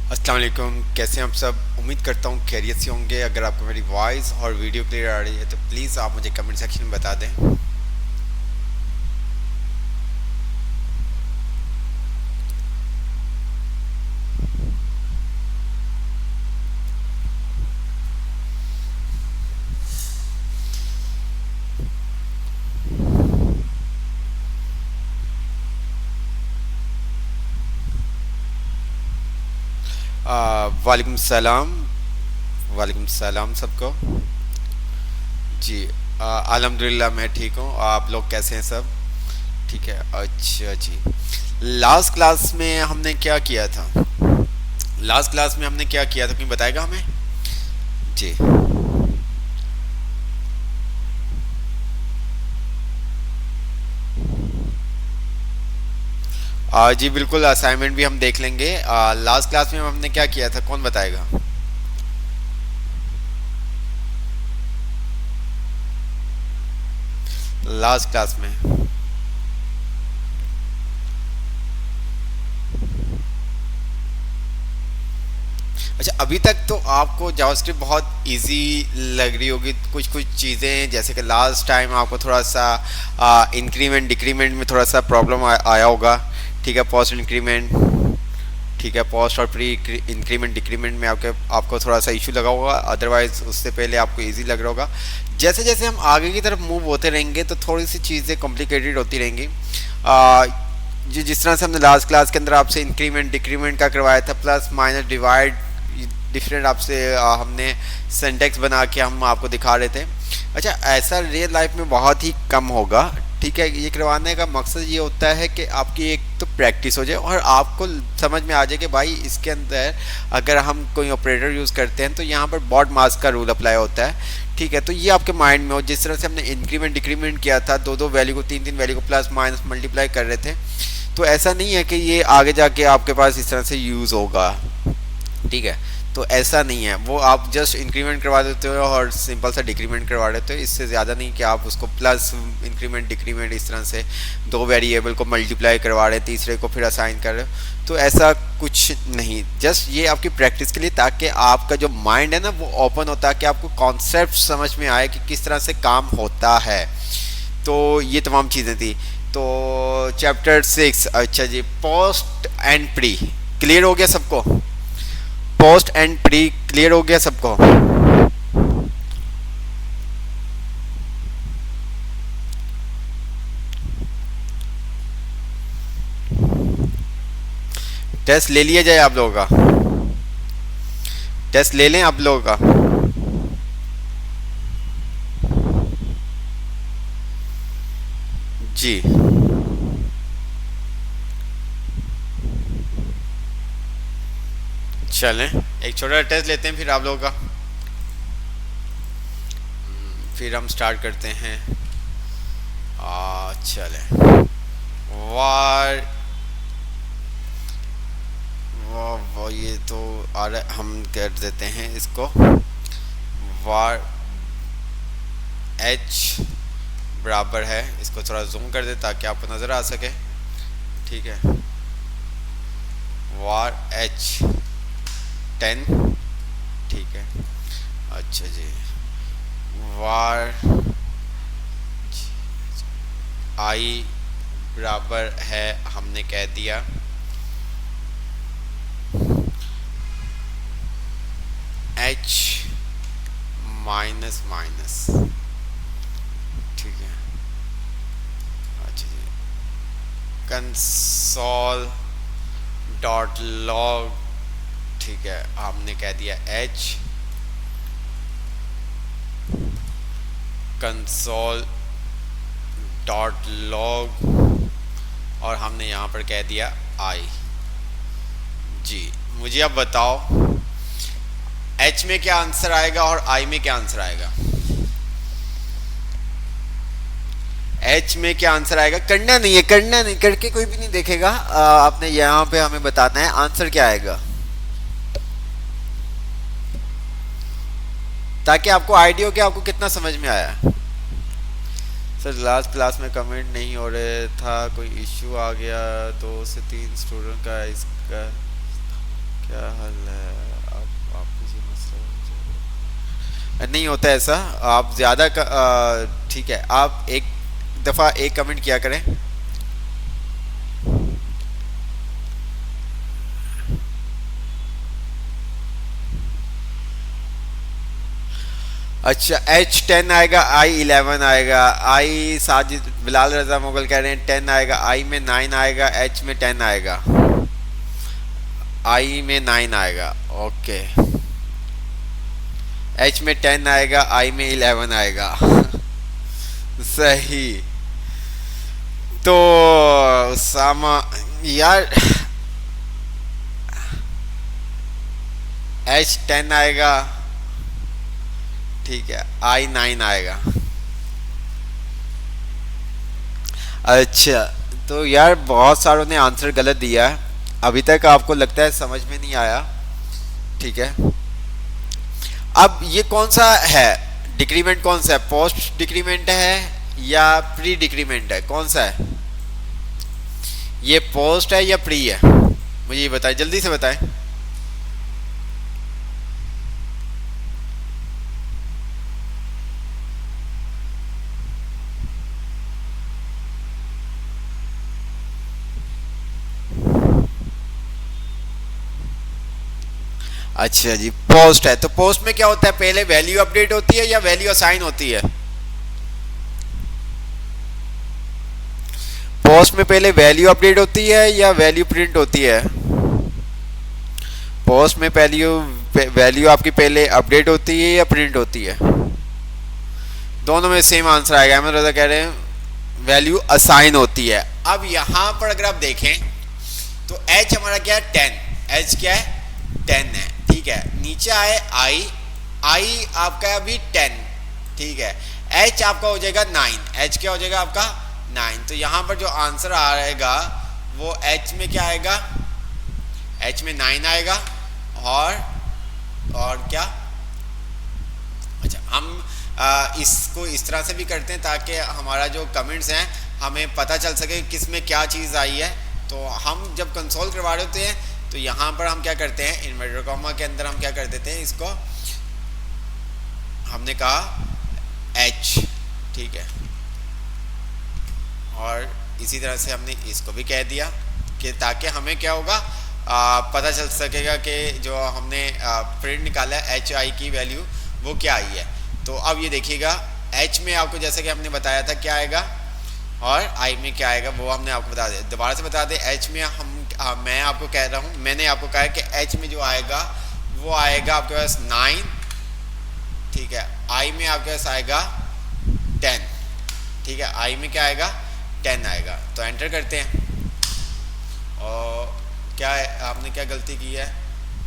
अस्सलाम वालेकुम। कैसे हैं आप सब? उम्मीद करता हूँ खैरियत से होंगे। अगर आपको मेरी वॉइस और वीडियो क्लियर आ रही है तो प्लीज़ आप मुझे कमेंट सेक्शन में बता दें। वालेकुम सलाम। वालेकुम सलाम सबको। जी। अल्हम्दुलिल्लाह मैं ठीक हूँ। आप लोग कैसे हैं सब? ठीक है, अच्छा जी। लास्ट क्लास में हमने क्या किया था? लास्ट क्लास में हमने क्या किया था, कोई बताएगा हमें? जी। जी बिल्कुल, असाइनमेंट भी हम देख लेंगे। लास्ट क्लास में हमने क्या किया था, कौन बताएगा? लास्ट क्लास में। अच्छा, अभी तक तो आपको जावास्क्रिप्ट बहुत इजी लग रही होगी। कुछ कुछ चीज़ें जैसे कि लास्ट टाइम आपको थोड़ा सा इंक्रीमेंट डिक्रीमेंट में थोड़ा सा प्रॉब्लम आया होगा। ठीक है, पोस्ट इंक्रीमेंट। ठीक है, पोस्ट और प्री इंक्रीमेंट डिक्रीमेंट में आपको थोड़ा सा इशू लगा होगा। अदरवाइज उससे पहले आपको इजी लग रहा होगा। जैसे जैसे हम आगे की तरफ मूव होते रहेंगे तो थोड़ी सी चीज़ें कॉम्प्लिकेटेड होती रहेंगी। आ, जी, जिस तरह से हमने लास्ट क्लास के अंदर आपसे इंक्रीमेंट डिक्रीमेंट का करवाया था, प्लस माइनस डिवाइड डिफरेंट आपसे हमने सेंटेक्स बना के हम आपको दिखा रहे थे। अच्छा, ऐसा रियल लाइफ में बहुत ही कम होगा। ठीक है, ये करवाने का मकसद ये होता है कि आपकी एक तो प्रैक्टिस हो जाए और आपको समझ में आ जाए कि भाई इसके अंदर अगर हम कोई ऑपरेटर यूज़ करते हैं तो यहाँ पर बॉड मास का रूल अप्लाई होता है। ठीक है, तो ये आपके माइंड में हो। जिस तरह से हमने इंक्रीमेंट डिक्रीमेंट किया था, दो दो वैल्यू को तीन तीन वैल्यू को प्लस माइनस मल्टीप्लाई कर रहे थे, तो ऐसा नहीं है कि ये आगे जाके आपके पास इस तरह से यूज़ होगा। ठीक है, तो ऐसा नहीं है। वो आप जस्ट इंक्रीमेंट करवा देते हो और सिंपल सा डिक्रीमेंट करवा देते हो। इससे ज़्यादा नहीं कि आप उसको प्लस इंक्रीमेंट डिक्रीमेंट इस तरह से दो वेरिएबल को मल्टीप्लाई करवा रहे हैं, तीसरे को फिर असाइन कर रहे हो। तो ऐसा कुछ नहीं, जस्ट ये आपकी प्रैक्टिस के लिए, ताकि आपका जो माइंड है ना वो ओपन होता है, कि आपको कॉन्सेप्ट समझ में आए कि किस तरह से काम होता है। तो ये तमाम चीज़ें थी। तो चैप्टर 6, अच्छा जी, पोस्ट एंड प्री क्लियर हो गया सबको? पोस्ट एंड प्री क्लियर हो गया सबको? टेस्ट ले लिया जाए आप लोगों का? टेस्ट ले लें आप लोगों का? जी। चलें, एक छोटा टेस्ट लेते हैं फिर आप लोगों का। फिर हम स्टार्ट करते हैं। चलें। वार वो ये तो आ रहा, हम कर देते हैं इसको। वार एच बराबर है, इसको थोड़ा जूम कर दे ताकि आपको नज़र आ सके। ठीक है, वार एच 10। ठीक है, अच्छा जी। वार आई बराबर है, हमने कह दिया एच माइनस माइनस। ठीक है, अच्छा जी। Console dot log. ठीक है, हमने कह दिया एच कंसोल डॉट लॉग, और हमने यहाँ पर कह दिया आई। जी, मुझे अब बताओ एच में क्या आंसर आएगा और आई में क्या आंसर आएगा? एच में क्या आंसर आएगा? करना नहीं है, करना नहीं, करके कोई भी नहीं देखेगा। आपने यहाँ पे हमें बताना है आंसर क्या आएगा, ताकि आपको आइडिया हो कि आपको कितना समझ में आया। सर लास्ट क्लास में कमेंट नहीं हो रहे था, कोई इश्यू आ गया, 2 से 3 स्टूडेंट का, इसका क्या हल है। अब आप किसी मसले नहीं होता ऐसा, आप ज़्यादा ठीक है, आप एक दफ़ा एक कमेंट किया करें। अच्छा, H10 आएगा, I11 आएगा, आई साजिद बिलाल रजा मुगल कह रहे हैं 10 आएगा, I में 9 आएगा, H में 10 आएगा, I में 9 आएगा, ओके। H में 10 आएगा, I में 11 आएगा। सही। तो उसामा यार, H10 आएगा, ठीक है, I9 आएगा। अच्छा, तो यार बहुत सारों ने आंसर गलत दिया है, अभी तक आपको लगता है समझ में नहीं आया, ठीक है। अब ये कौन सा है डिक्रीमेंट, कौन सा है, पोस्ट डिक्रीमेंट है या प्री डिक्रीमेंट है, कौन सा है? ये पोस्ट है या प्री है, मुझे ये बताएं, जल्दी से बताएं। अच्छा जी, पोस्ट है, तो पोस्ट में क्या होता है, पहले वैल्यू अपडेट होती है या वैल्यू असाइन होती है? पोस्ट में पहले वैल्यू अपडेट होती है या वैल्यू प्रिंट होती है? पोस्ट में वैल्यू आपकी पहले अपडेट होती है या प्रिंट होती है? दोनों में सेम आंसर आएगा। अहमद रजा कह रहे हैं वैल्यू असाइन होती है। अब यहां पर अगर आप देखें तो एच हमारा क्या है, 10, एच क्या है, 10 है, ठीक है। नीचे आए आई आपका है अभी 10, ठीक है। एच आपका हो जाएगा 9, एच क्या हो जाएगा आपका 9। तो यहां पर जो आंसर आएगा वो एच में क्या आएगा, एच में 9 आएगा। और क्या, अच्छा हम इसको इस तरह से भी करते हैं ताकि हमारा जो कमेंट्स हैं हमें पता चल सके किस में क्या चीज़ आई है। तो हम जब कंसोल करवा रहे होते हैं तो यहाँ पर हम क्या करते हैं, इन्वर्टर कॉमा के अंदर हम क्या कर देते हैं, इसको हमने कहा एच, ठीक है। और इसी तरह से हमने इसको भी कह दिया कि ताकि हमें क्या होगा, पता चल सकेगा कि जो हमने प्रिंट निकाला है एच आई की वैल्यू वो क्या आई है। तो अब ये देखिएगा एच में आपको जैसे कि हमने बताया था क्या आएगा और आई में क्या आएगा वो हमने आपको बता दिया। दोबारा से बता दें, एच में मैं आपको कह रहा हूँ, मैंने आपको कहा है कि एच में जो आएगा वो आएगा आपके पास 9, ठीक है। आई में आपके पास आएगा 10, ठीक है। आई में क्या आएगा 10 आएगा। तो एंटर करते हैं। और क्या है, आपने क्या गलती की है,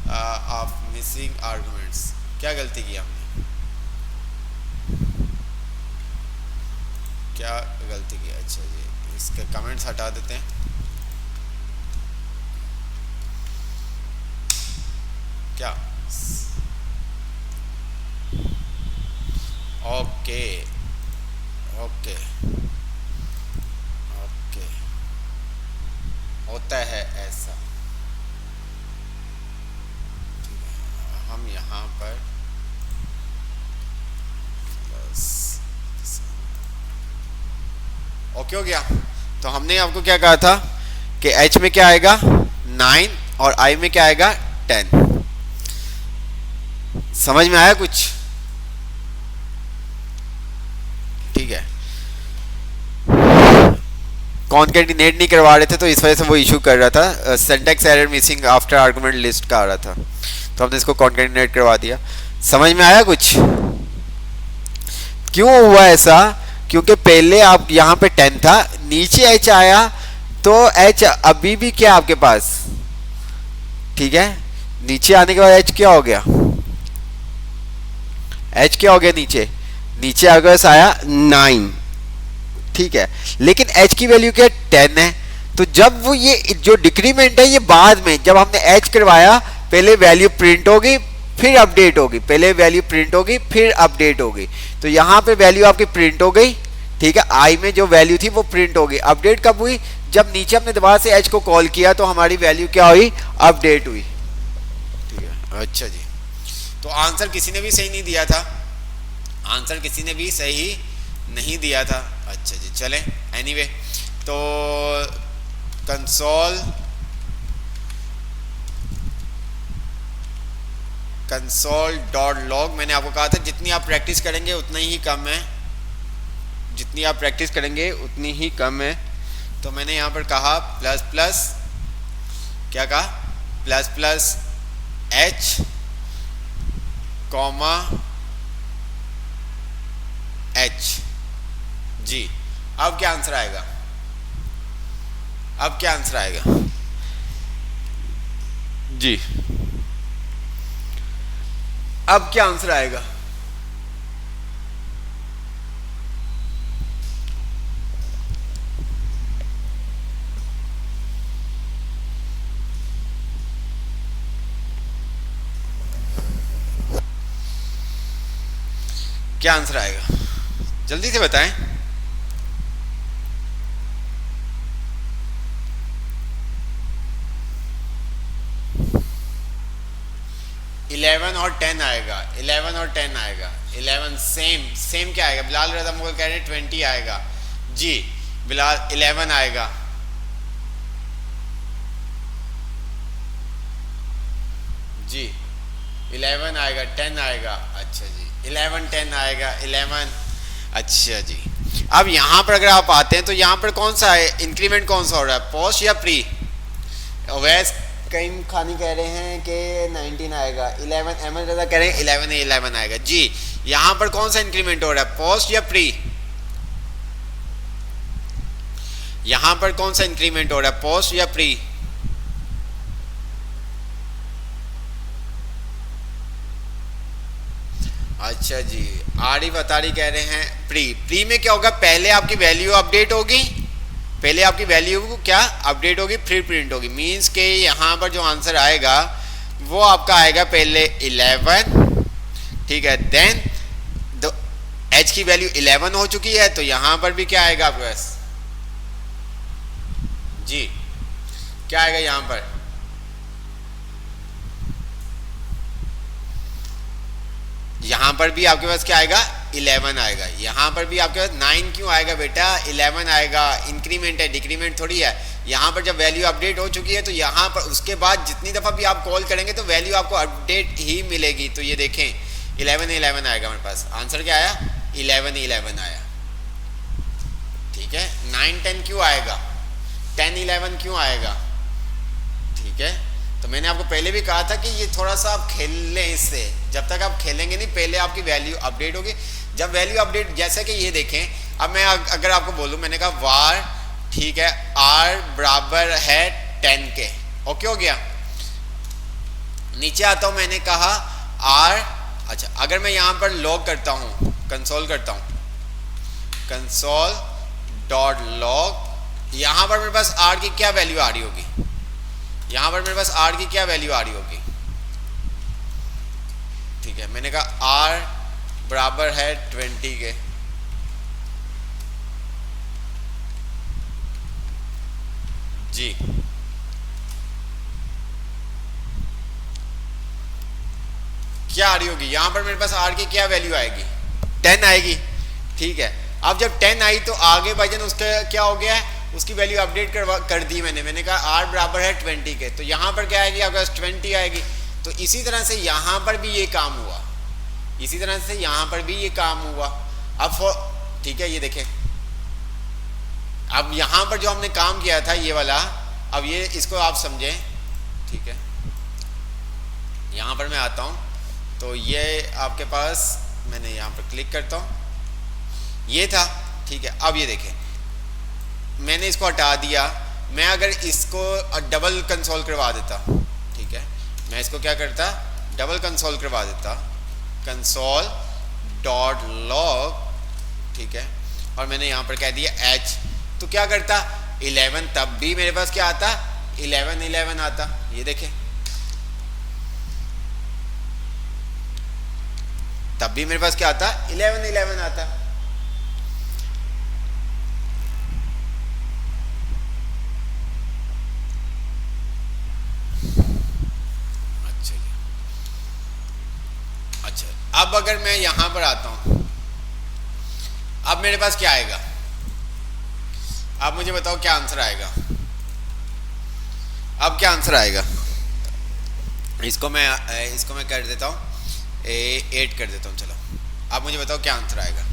आप मिसिंग आर्गुमेंट्स, क्या गलती की हमने, क्या गलती की? अच्छा जी, इसके कमेंट्स हटा देते हैं। क्या, ओके ओके ओके, होता है ऐसा, ठीक है। हम यहाँ पर ओके हो गया। तो हमने आपको क्या कहा था कि एच में क्या आएगा 9 और आई में क्या आएगा 10। समझ में आया कुछ? ठीक है। कॉन्केटिनेट नहीं करवा रहे थे तो इस वजह से वो इशू कर रहा था, syntax error missing after argument list का आ रहा था, तो हमने इसको कॉन्केटिनेट करवा दिया। समझ में आया कुछ? क्यों हुआ ऐसा? क्योंकि पहले आप यहाँ पे 10 था, नीचे एच आया तो एच अभी भी क्या आपके पास, ठीक है। नीचे आने के बाद एच क्या हो गया, एच क्या हो गया, नीचे अगर आया 9, ठीक है। लेकिन एच की वैल्यू क्या 10 है। तो जब वो ये जो डिक्रीमेंट है ये बाद में जब हमने एच करवाया, पहले वैल्यू प्रिंट होगी फिर अपडेट होगी, पहले वैल्यू प्रिंट होगी फिर अपडेट होगी। तो यहाँ पे वैल्यू आपकी प्रिंट हो गई, ठीक है। आई में जो वैल्यू थी वो प्रिंट हो गई। अपडेट कब हुई? जब नीचे हमने दोबारा से एच को कॉल किया तो हमारी वैल्यू क्या हुई, अपडेट हुई। अच्छा जी, तो आंसर किसी ने भी सही नहीं दिया था, आंसर किसी ने भी सही नहीं दिया था। अच्छा जी, चलें एनीवे, तो कंसोल कंसोल डॉट लॉग, मैंने आपको कहा था जितनी आप प्रैक्टिस करेंगे उतना ही कम है, जितनी आप प्रैक्टिस करेंगे उतनी ही कम है। तो मैंने यहाँ पर कहा प्लस प्लस, क्या कहा, plus plus H comma H G. अब क्या आंसर आएगा, अब क्या आंसर आएगा जी, अब क्या आंसर आएगा? क्या आंसर आएगा, जल्दी से बताएं। 11 और 10 आएगा, 11 और 10 आएगा, 11 सेम सेम क्या आएगा? बिलाल रजा मुगल कह रहे हैं 20 आएगा जी, बिलाल 11 आएगा जी, 11 आएगा, 10 आएगा, अच्छा जी 11 10 आएगा, 11, अच्छा जी। अब यहाँ पर अगर आप आते हैं तो यहाँ पर कौन सा है इंक्रीमेंट, कौन सा हो रहा है, पोस्ट या प्री? वैस कई खानी कह रहे हैं कि 19 आएगा, 11 अहमद रजा कह रहे हैं 11 आएगा जी। यहाँ पर कौन सा इंक्रीमेंट हो रहा है, पोस्ट या प्री? यहाँ पर कौन सा इंक्रीमेंट हो रहा है, पोस्ट या प्री? अच्छा जी, आरिफ अतारी कह रहे हैं प्री। प्री में क्या होगा, पहले आपकी वैल्यू अपडेट होगी, पहले आपकी वैल्यू क्या अपडेट होगी, फिर प्रिंट होगी। मींस के यहाँ पर जो आंसर आएगा वो आपका आएगा पहले 11, ठीक है, देन एच की वैल्यू 11 हो चुकी है तो यहाँ पर भी क्या आएगा आपके पास जी, क्या आएगा यहाँ पर, यहाँ पर भी आपके पास क्या आएगा 11 आएगा, यहाँ पर भी आपके पास 9 क्यों आएगा बेटा, 11 आएगा, इंक्रीमेंट है डिक्रीमेंट थोड़ी है। यहाँ पर जब वैल्यू अपडेट हो चुकी है तो यहाँ पर उसके बाद जितनी दफ़ा भी आप कॉल करेंगे तो वैल्यू आपको अपडेट ही मिलेगी। तो ये देखें 11 आएगा हमारे पास, आंसर क्या आया 11 आया, ठीक है। 9 10 क्यों आएगा, 10 11 क्यों आएगा, ठीक है। तो मैंने आपको पहले भी कहा था कि ये थोड़ा सा आप खेल लें इससे, जब तक आप खेलेंगे नहीं पहले आपकी वैल्यू अपडेट होगी। जब वैल्यू अपडेट, जैसे कि ये देखें, अब मैं अगर आपको बोलूं, मैंने कहा वार, ठीक है, आर बराबर है 10 के, ओके हो गया। नीचे आता हूं, मैंने कहा आर, अच्छा अगर मैं यहां पर लॉग करता हूं, कंसोल करता हूं, कंसोल डॉट लॉग, यहां पर मेरे पास आर की क्या वैल्यू आ रही होगी, यहां पर मेरे पास आर की क्या वैल्यू आ रही होगी, ठीक है। मैंने कहा आर बराबर है 20 के, जी क्या आ रही होगी, यहां पर मेरे पास आर की क्या वैल्यू आएगी 10 आएगी, ठीक है। अब जब 10 आई तो आगे भाईजान उसका क्या हो गया है, उसकी वैल्यू अपडेट कर दी मैंने कहा आर बराबर है 20 के, तो यहां पर क्या आएगी आपके पास 20 आएगी। तो इसी तरह से यहां पर भी ये काम हुआ, इसी तरह से यहां पर भी ये काम हुआ। अब ठीक है, ये देखें, अब यहां पर जो हमने काम किया था ये वाला, अब ये इसको आप समझें, ठीक है। यहां पर मैं आता हूं तो ये आपके पास, मैंने यहां पर क्लिक करता हूं, ये था, ठीक है। अब ये देखें, मैंने इसको हटा दिया, मैं अगर इसको डबल कंसोल करवा देता, ठीक है, मैं इसको क्या करता, डबल कंसोल करवा देता, कंसोल डॉट लॉग, ठीक है, और मैंने यहां पर कह दिया एच, तो क्या करता 11, तब भी मेरे पास क्या आता 11 आता, ये देखें, तब भी मेरे पास क्या आता 11 आता। अच्छा जी, अब अगर मैं यहां पर आता हूं, अब मेरे पास क्या आएगा? अब मुझे बताओ क्या आंसर आएगा? अब क्या आंसर आएगा? इसको मैं कर देता हूँ, 8 कर देता हूँ। चलो अब मुझे बताओ क्या आंसर आएगा?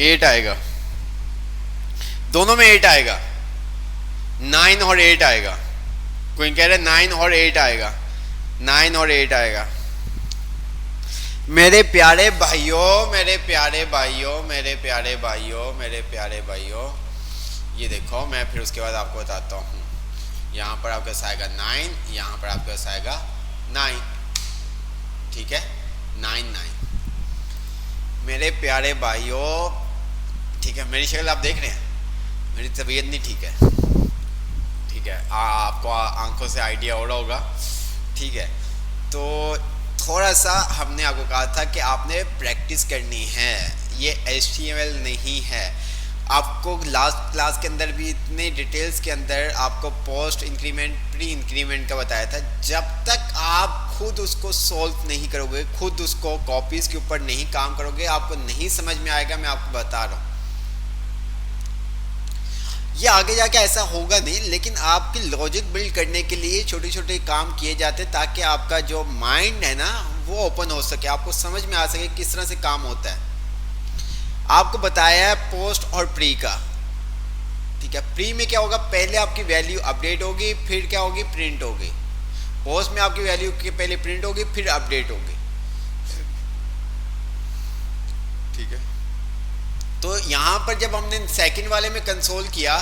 एट आएगा, दोनों में 8 आएगा, 9 और 8 आएगा। कोई कह रहा है 9 और 8 आएगा, 9 और 8 आएगा। मेरे प्यारे भाइयों, मेरे प्यारे भाइयों, मेरे प्यारे भाइयों, मेरे प्यारे भाइयों, ये देखो मैं फिर उसके बाद आपको बताता हूँ। यहाँ पर आपके पास आएगा 9, यहाँ पर आपके पास आएगा 9, ठीक है, 9 9। मेरे प्यारे भाइयों, ठीक है, मेरी शक्ल आप देख रहे हैं, मेरी तबीयत नहीं ठीक है, ठीक है, आपको आंखों से आइडिया हो रहा होगा, ठीक है। तो थोड़ा सा हमने आपको कहा था कि आपने प्रैक्टिस करनी है, ये HTML नहीं है। आपको लास्ट क्लास के अंदर भी इतने डिटेल्स के अंदर आपको पोस्ट इंक्रीमेंट, प्री इंक्रीमेंट का बताया था। जब तक आप खुद उसको सॉल्व नहीं करोगे, खुद उसको कॉपीज के ऊपर नहीं काम करोगे, आपको नहीं समझ में आएगा। मैं आपको बता रहा हूँ, ये आगे जाके ऐसा होगा नहीं, लेकिन आपकी लॉजिक बिल्ड करने के लिए छोटे छोटे काम किए जाते हैं ताकि आपका जो माइंड है ना वो ओपन हो सके, आपको समझ में आ सके किस तरह से काम होता है। आपको बताया है पोस्ट और प्री का, ठीक है। प्री में क्या होगा, पहले आपकी वैल्यू अपडेट होगी, फिर क्या होगी, प्रिंट होगी। पोस्ट में आपकी वैल्यू की पहले प्रिंट होगी, फिर अपडेट होगी, ठीक है। तो यहाँ पर जब हमने सेकंड वाले में कंसोल किया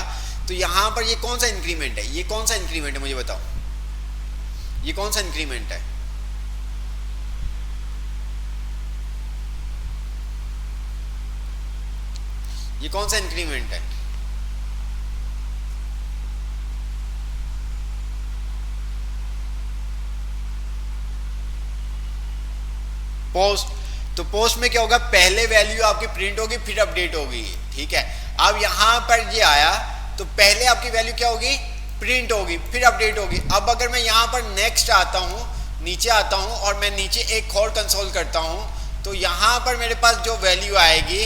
तो यहाँ पर ये कौन सा इंक्रीमेंट है, ये कौन सा इंक्रीमेंट है, मुझे बताओ, ये कौन सा इंक्रीमेंट है? ये कौन सा इंक्रीमेंट है? पोस्ट। तो पोस्ट में क्या होगा, पहले वैल्यू आपकी प्रिंट होगी, फिर अपडेट होगी, ठीक है। अब यहां पर ये आया तो पहले आपकी वैल्यू क्या होगी, प्रिंट होगी, फिर अपडेट होगी। अब अगर मैं यहां पर नेक्स्ट आता हूं, नीचे आता हूं और मैं नीचे एक और कंसोल करता हूं तो यहां पर मेरे पास जो वैल्यू आएगी,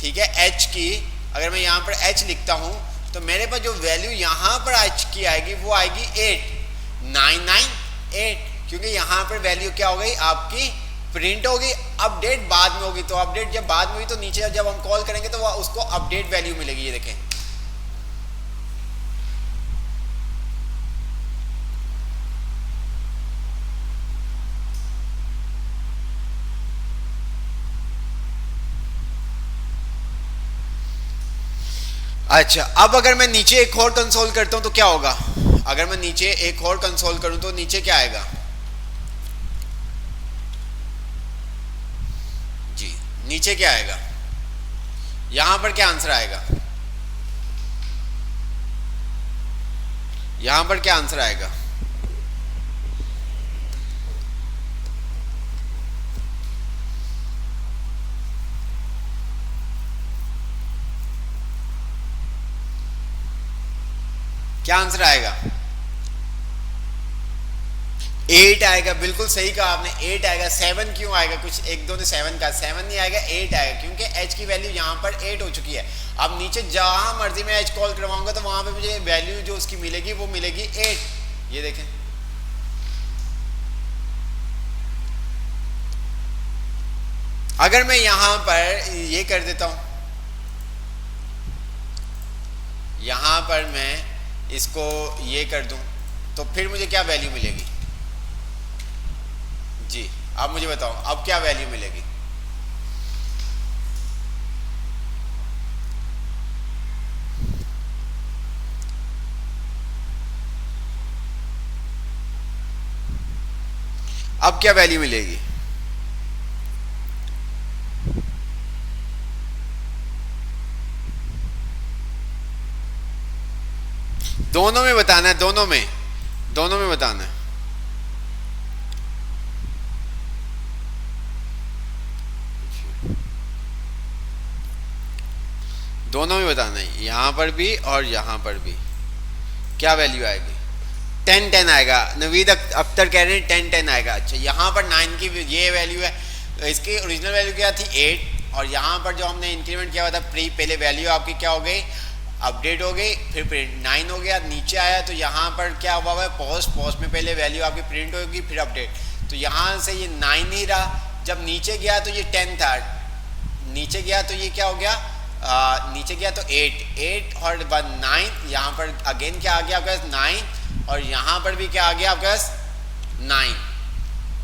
ठीक है, एच की, अगर मैं यहां पर एच लिखता हूं तो मेरे पास जो वैल्यू यहां पर एच की आएगी वो आएगी 8, 998, क्योंकि यहां पर वैल्यू क्या हो गई आपकी, प्रिंट होगी। अपडेट बाद में होगी, तो अपडेट जब बाद में हुई तो नीचे जब हम कॉल करेंगे तो उसको अपडेट वैल्यू मिलेगी। ये देखें, अच्छा। अब अगर मैं नीचे एक और कंसोल करता हूं तो क्या होगा, अगर मैं नीचे एक और कंसोल करूं तो नीचे क्या आएगा जी, नीचे क्या आएगा, यहां पर क्या आंसर आएगा, यहां पर क्या आंसर आएगा, क्या आंसर आएगा, 8 आएगा। बिल्कुल सही कहा आपने, 8 आएगा। 7 क्यों आएगा, कुछ एक दो ने 7 कहा, 7 नहीं आएगा, 8 आएगा, क्योंकि एच की वैल्यू यहाँ पर 8 हो चुकी है। अब नीचे जहां मर्जी में एच कॉल करवाऊंगा तो वहां पे मुझे वैल्यू जो उसकी मिलेगी वो मिलेगी 8। ये देखें, अगर मैं यहां पर ये कर देता हूं, यहां पर मैं इसको ये कर दूं तो फिर मुझे क्या वैल्यू मिलेगी जी, अब मुझे बताओ अब क्या वैल्यू मिलेगी, अब क्या वैल्यू मिलेगी, दोनों में बताना है, दोनों में बताना है। दोनों में बताना है, यहाँ पर भी और यहाँ पर भी। क्या वैल्यू आएगी? 10 10 आएगा। नवीद अख्तर कह रहे हैं 10 10 आएगा। अच्छा, यहाँ पर 9 की ये वैल्यू है, इसकी ओरिजिनल वैल्यू क्या थी 8, और यहाँ पर जो हमने इंक्रीमेंट किया हुआ था प्री, पहले वैल्यू आपकी क्या हो गई, अपडेट हो गई, फिर प्रिंट 9 हो गया, नीचे आया तो यहाँ पर क्या हुआ है, पोस्ट में पहले वैल्यू आपकी प्रिंट होगी फिर अपडेट, तो यहाँ से ये 9 ही रहा। जब नीचे गया तो ये 10 था, नीचे गया तो ये क्या हो गया, नीचे गया तो 8 और 9, यहाँ पर अगेन क्या आ गया आपके पास 9, और यहाँ पर भी क्या आ गया आपके पास 9।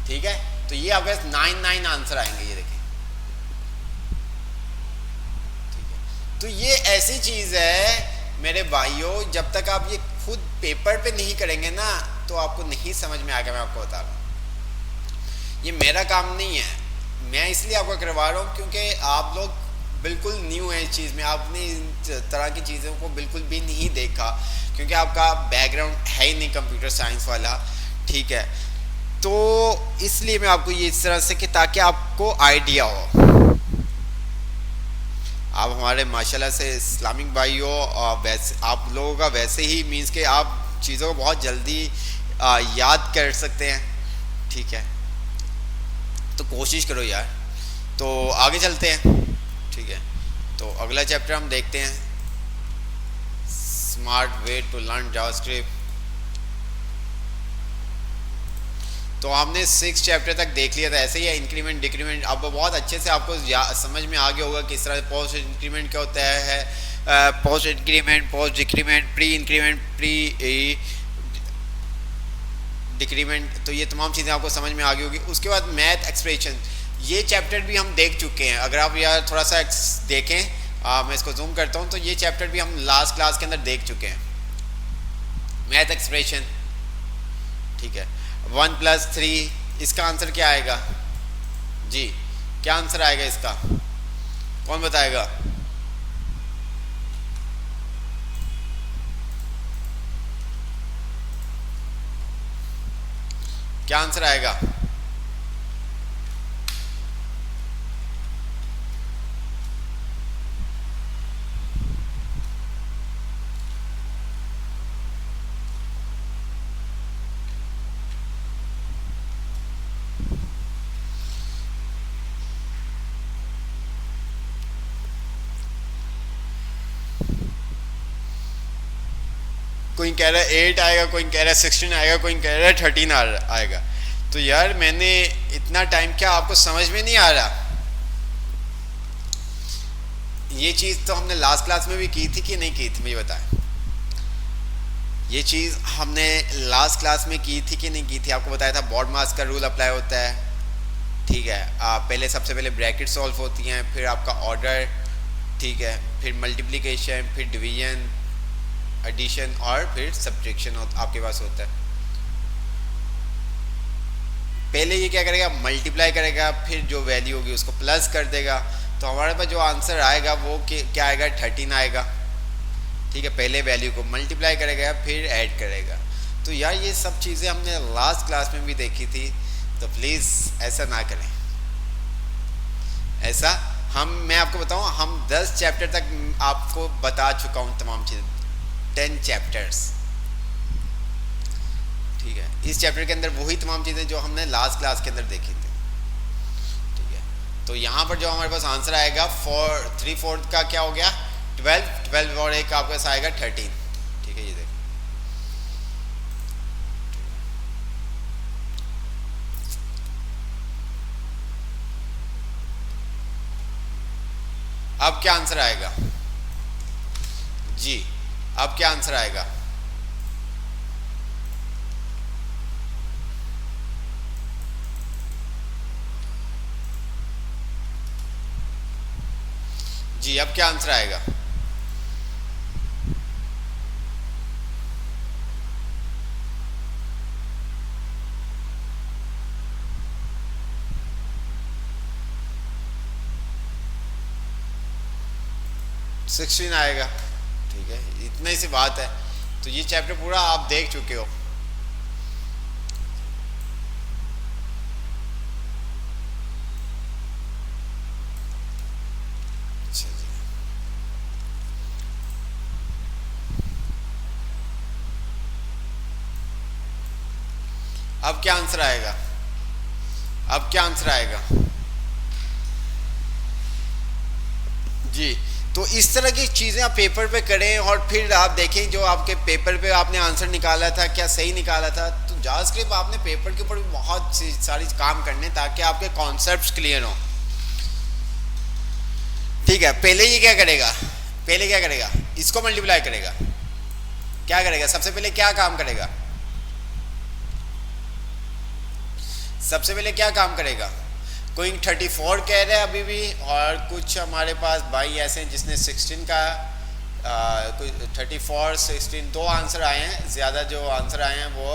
ठीक है, तो ये आपके पास 9 आंसर आएंगे, ये देखिए। ठीक है, तो ये ऐसी चीज है मेरे भाइयों, जब तक आप ये खुद पेपर पे नहीं करेंगे ना तो आपको नहीं समझ में आएगा। मैं आपको बता रहा हूँ, ये मेरा काम नहीं है, मैं इसलिए आपको करवा रहा हूँ क्योंकि आप लोग बिल्कुल न्यू है इस चीज़ में, आपने इन तरह की चीज़ों को बिल्कुल भी नहीं देखा क्योंकि आपका बैकग्राउंड है ही नहीं कंप्यूटर साइंस वाला। ठीक है, तो इसलिए मैं आपको ये इस तरह से कि ताकि आपको आइडिया हो। आप हमारे माशाल्लाह से इस्लामिक भाई हो, और वैसे आप लोगों का वैसे ही मीन्स कि आप चीज़ों को बहुत जल्दी याद कर सकते हैं। ठीक है, तो कोशिश करो यार। तो आगे चलते हैं। ठीक है, तो अगला चैप्टर हम देखते हैं, smart way to learn JavaScript. तो हमने 6 चैप्टर तक देख लिया था, ऐसे ही है इंक्रीमेंट डिक्रीमेंट। अब बहुत अच्छे से आपको समझ में आ गया होगा किस तरह पोस्ट इंक्रीमेंट क्या होता है, post increment, post decrement, pre increment, pre decrement, तो ये तमाम चीज़ें आपको समझ में आ गई होगी। उसके बाद मैथ एक्सप्रेशन, ये चैप्टर भी हम देख चुके हैं। अगर आप यार थोड़ा सा देखें, मैं इसको जूम करता हूँ, तो ये चैप्टर भी हम लास्ट क्लास के अंदर देख चुके हैं, मैथ एक्सप्रेशन। ठीक है, 1+3, इसका आंसर क्या आएगा जी? क्या आंसर आएगा इसका, कौन बताएगा? क्या आंसर आएगा? कोई कह रहा है 8 आएगा, कोई कह रहा है 16 आएगा, कोई कह रहा है 13 आएगा। तो यार मैंने इतना टाइम, क्या आपको समझ में नहीं आ रहा? ये चीज़ तो हमने लास्ट क्लास में भी की थी कि नहीं की थी, मुझे बताएं। ये चीज़ हमने लास्ट क्लास में की थी कि नहीं की थी? आपको बताया था बॉड मास का रूल अप्लाई होता है। ठीक है, पहले सबसे पहले ब्रैकेट सॉल्व होती हैं, फिर आपका ऑर्डर, ठीक है, फिर मल्टीप्लिकेशन, फिर डिवीजन, एडिशन और फिर सब्ट्रैक्शन आपके पास होता है। पहले ये क्या करेगा, मल्टीप्लाई करेगा, फिर जो वैल्यू होगी उसको प्लस कर देगा, तो हमारे पास जो आंसर आएगा वो क्या आएगा, 13 आएगा। ठीक है, पहले वैल्यू को मल्टीप्लाई करेगा फिर ऐड करेगा। तो यार ये सब चीज़ें हमने लास्ट क्लास में भी देखी थी, तो प्लीज़ ऐसा ना करें। ऐसा मैं आपको बताऊं, हम 10 चैप्टर तक आपको बता चुका हूं तमाम चीज़ें, 10 चैप्टर्स। ठीक है, इस चैप्टर के अंदर वही तमाम चीज़ें जो हमने लास्ट क्लास के अंदर देखी थी। ठीक है, तो यहाँ पर जो हमारे पास आंसर आएगा 3/4 का क्या हो गया, 12 और एक आपके पास आएगा 13। ठीक है, ये देखो, अब क्या आंसर आएगा जी? अब क्या आंसर आएगा? जी, अब क्या आंसर आएगा? सिक्सटीन आएगा। ठीक है, इतनी सी बात है। तो ये चैप्टर पूरा आप देख चुके हो। अच्छा जी। अब क्या आंसर आएगा? अब क्या आंसर आएगा? जी, तो इस तरह की चीज़ें आप पेपर पे करें और फिर आप देखें जो आपके पेपर पे आपने आंसर निकाला था क्या सही निकाला था। तो जावास्क्रिप्ट आपने पेपर के ऊपर भी बहुत सारी काम करने ताकि आपके कॉन्सेप्ट्स क्लियर हो। ठीक है, पहले ये क्या करेगा? पहले क्या करेगा? इसको मल्टीप्लाई करेगा। क्या करेगा? सबसे पहले क्या काम करेगा? सबसे पहले क्या काम करेगा? कोई 34 कह रहे हैं अभी भी, और कुछ हमारे पास भाई ऐसे हैं जिसने 16 का कोई 34 16 दो आंसर आए हैं। ज़्यादा जो आंसर आए हैं वो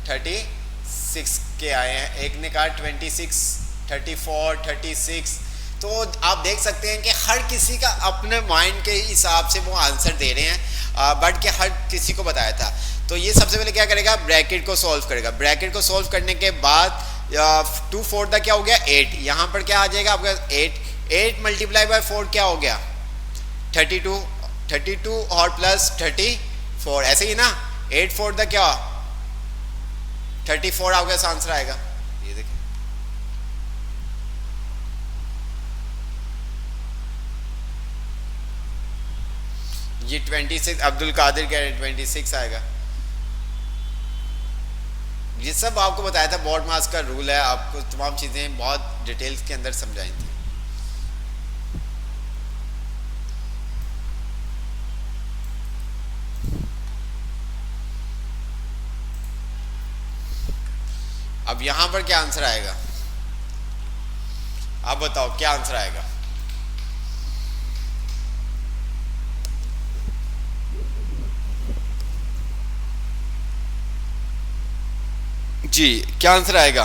36 के आए हैं। एक ने कहा 26 34 36। तो आप देख सकते हैं कि हर किसी का अपने माइंड के हिसाब से वो आंसर दे रहे हैं, बट के हर किसी को बताया था। तो ये सबसे पहले क्या करेगा? ब्रैकेट को सॉल्व करेगा। ब्रैकेट को सॉल्व करने के बाद 2 4 क्या हो गया? 8। यहाँ पर क्या आ जाएगा आपका? 8 मल्टीप्लाई बाय 4 क्या हो गया? 32। 32 और प्लस 34, ऐसे ही ना। 8 4 क्या? 34 आपका आंसर आएगा। ये देखिए, ये 26 अब्दुल कादिर कह रहे 26 आएगा। ये सब आपको बताया था, बोर्ड मार्क्स का रूल है, आपको तमाम चीज़ें बहुत डिटेल्स के अंदर समझाई थी। अब यहां पर क्या आंसर आएगा? आप बताओ क्या आंसर आएगा? जी, क्या आंसर आएगा?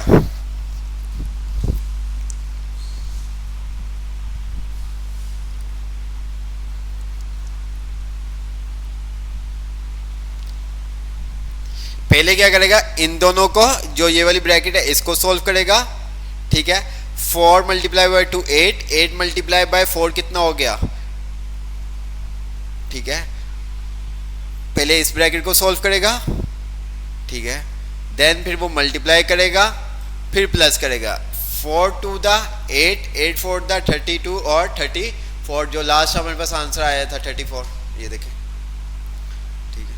पहले क्या करेगा? इन दोनों को, जो ये वाली ब्रैकेट है इसको सोल्व करेगा। ठीक है, 4 मल्टीप्लाई बाय 2 8। 8 मल्टीप्लाई बाय 4 कितना हो गया? ठीक है, पहले इस ब्रैकेट को सोल्व करेगा। ठीक है, देन फिर वो मल्टीप्लाई करेगा, फिर प्लस करेगा। 4 2 द 8, 8 4 द 32 और 34, जो लास्ट हमारे पास आंसर आया था 34। ये देखें। ठीक है,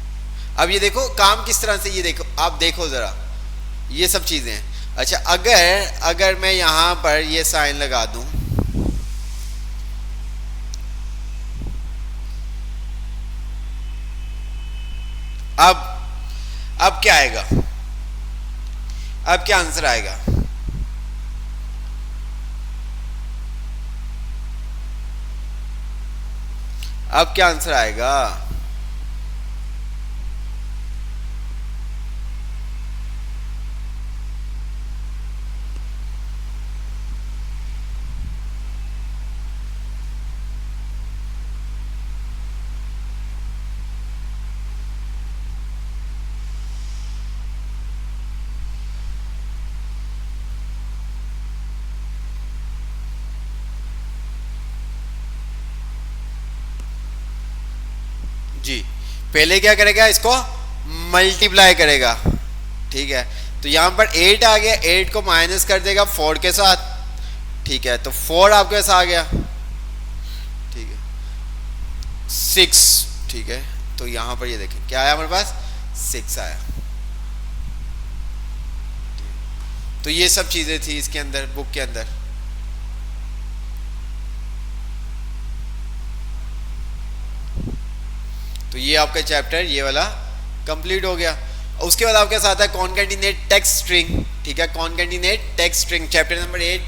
अब ये देखो काम किस तरह से, ये देखो, आप देखो ज़रा ये सब चीज़ें। अच्छा, अगर मैं यहाँ पर ये साइन लगा दूँ, अब क्या आएगा? अब क्या आंसर आएगा? अब क्या आंसर आएगा? जी, पहले क्या करेगा? इसको मल्टीप्लाई करेगा। ठीक है, तो यहां पर 8 आ गया, 8 को माइनस कर देगा 4 के साथ। ठीक है, तो 4 आपके पास आ गया। ठीक है, 6। ठीक है, तो यहां पर ये देखें क्या आया हमारे पास? 6 आया। तो ये सब चीजें थी इसके अंदर, बुक के अंदर। तो ये आपका चैप्टर ये वाला कंप्लीट हो गया। उसके बाद आपके साथ है कॉनकैटिनेट टेक्स्ट स्ट्रिंग। ठीक है, concatenate text string chapter number 8।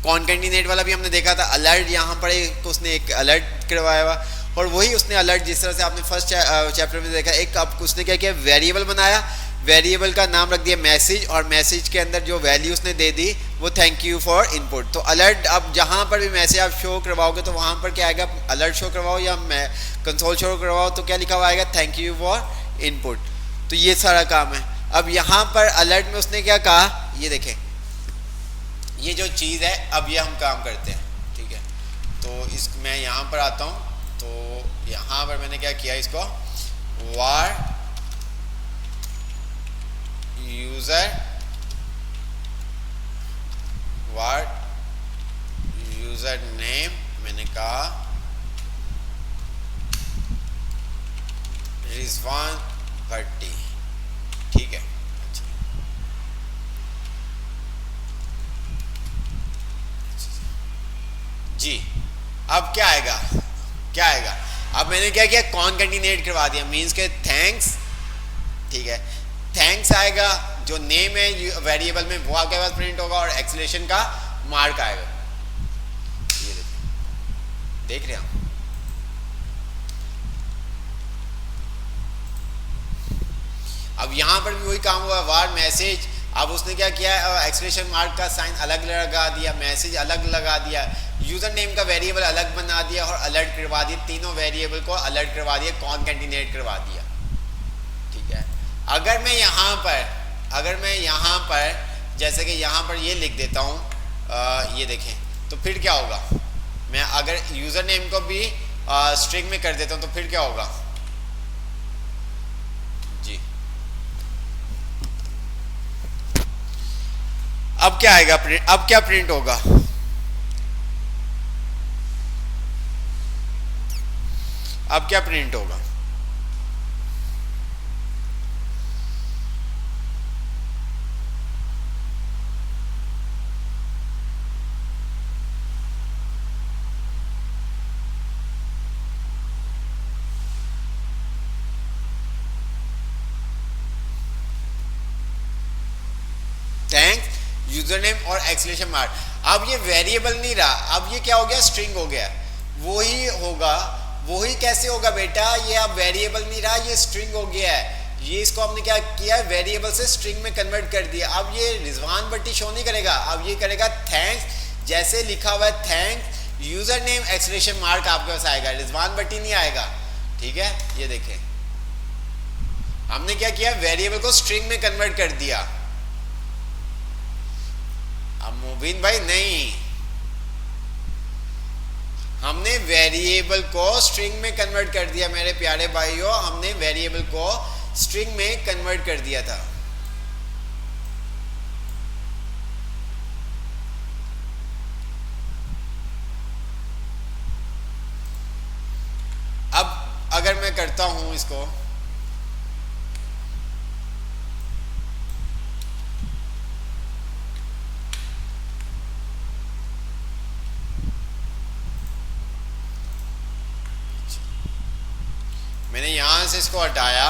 Concatenate वाला भी हमने देखा था। अलर्ट, यहाँ पर उसने एक अलर्ट करवाया हुआ, और वही उसने अलर्ट जिस तरह से आपने फर्स्ट चैप्टर में देखा, एक अब उसने क्या किया? वेरिएबल बनाया। वेरिएबल का नाम रख दिया मैसेज, और मैसेज के अंदर जो वैल्यू उसने दे दी वो थैंक यू फॉर इनपुट। तो अलर्ट, अब जहाँ पर भी मैसेज आप शो करवाओगे तो वहाँ पर क्या आएगा? अलर्ट शो करवाओ या कंसोल शो करवाओ तो क्या लिखा हुआ आएगा? Thank you for input. तो ये सारा काम है। अब यहाँ पर अलर्ट में उसने क्या कहा, ये देखें, ये जो चीज़ है अब ये हम काम करते हैं, ठीक है। तो इस मैं यहाँ पर आता हूँ, तो यहाँ पर मैंने क्या किया, इसको var यूजर नेम मैंने कहा रिजवान भट्टी, ठीक है। जी अब क्या आएगा, क्या आएगा, अब मैंने क्या किया, कौन कंटिन्यूट करवा दिया, मीन्स के थैंक्स, ठीक है। थैंक्स आएगा, जो नेम है वेरिएबल में वो आपके पास प्रिंट होगा, और एक्सलेशन का मार्क आएगा। ये देख रहे हैं, अब यहां पर भी वही काम हुआ, वार मैसेज। अब उसने क्या किया, एक्सक्लेमेशन मार्क का साइन अलग लगा दिया, मैसेज अलग लगा दिया, यूजर नेम का वेरिएबल अलग बना दिया, और अलर्ट करवा दिया, तीनों वेरिएबल को अलर्ट करवा दिया, कौन कैंडिडेट करवा दिया, ठीक है। अगर मैं यहाँ पर जैसे कि यहाँ पर ये लिख देता हूँ, ये देखें, तो फिर क्या होगा, मैं अगर यूजर नेम को भी स्ट्रिंग में कर देता हूँ तो फिर क्या होगा जी। अब क्या आएगा, अब क्या प्रिंट होगा, अब क्या प्रिंट होगा, थैंक्स यूजर नेम और एक्सक्लेमेशन मार्क। अब ये वेरिएबल नहीं रहा, अब ये क्या हो गया, स्ट्रिंग हो गया। वही होगा, वही कैसे होगा बेटा, ये अब वेरिएबल नहीं रहा, ये स्ट्रिंग हो गया है। ये इसको हमने क्या किया, वेरिएबल से स्ट्रिंग में कन्वर्ट कर दिया। अब ये रिजवान भट्टी शो नहीं करेगा, अब ये करेगा थैंक्स, जैसे लिखा हुआ है thanks user name exclamation mark आपके पास आएगा, रिजवान भट्टी नहीं आएगा, ठीक है। ये देखें, हमने क्या किया, वेरिएबल को स्ट्रिंग में कन्वर्ट कर दिया। अब मुबीन भाई नहीं, हमने वेरिएबल को स्ट्रिंग में कन्वर्ट कर दिया मेरे प्यारे भाइयों, हमने वेरिएबल को स्ट्रिंग में कन्वर्ट कर दिया था। अब अगर मैं करता हूं इसको, मैंने यहां से इसको हटाया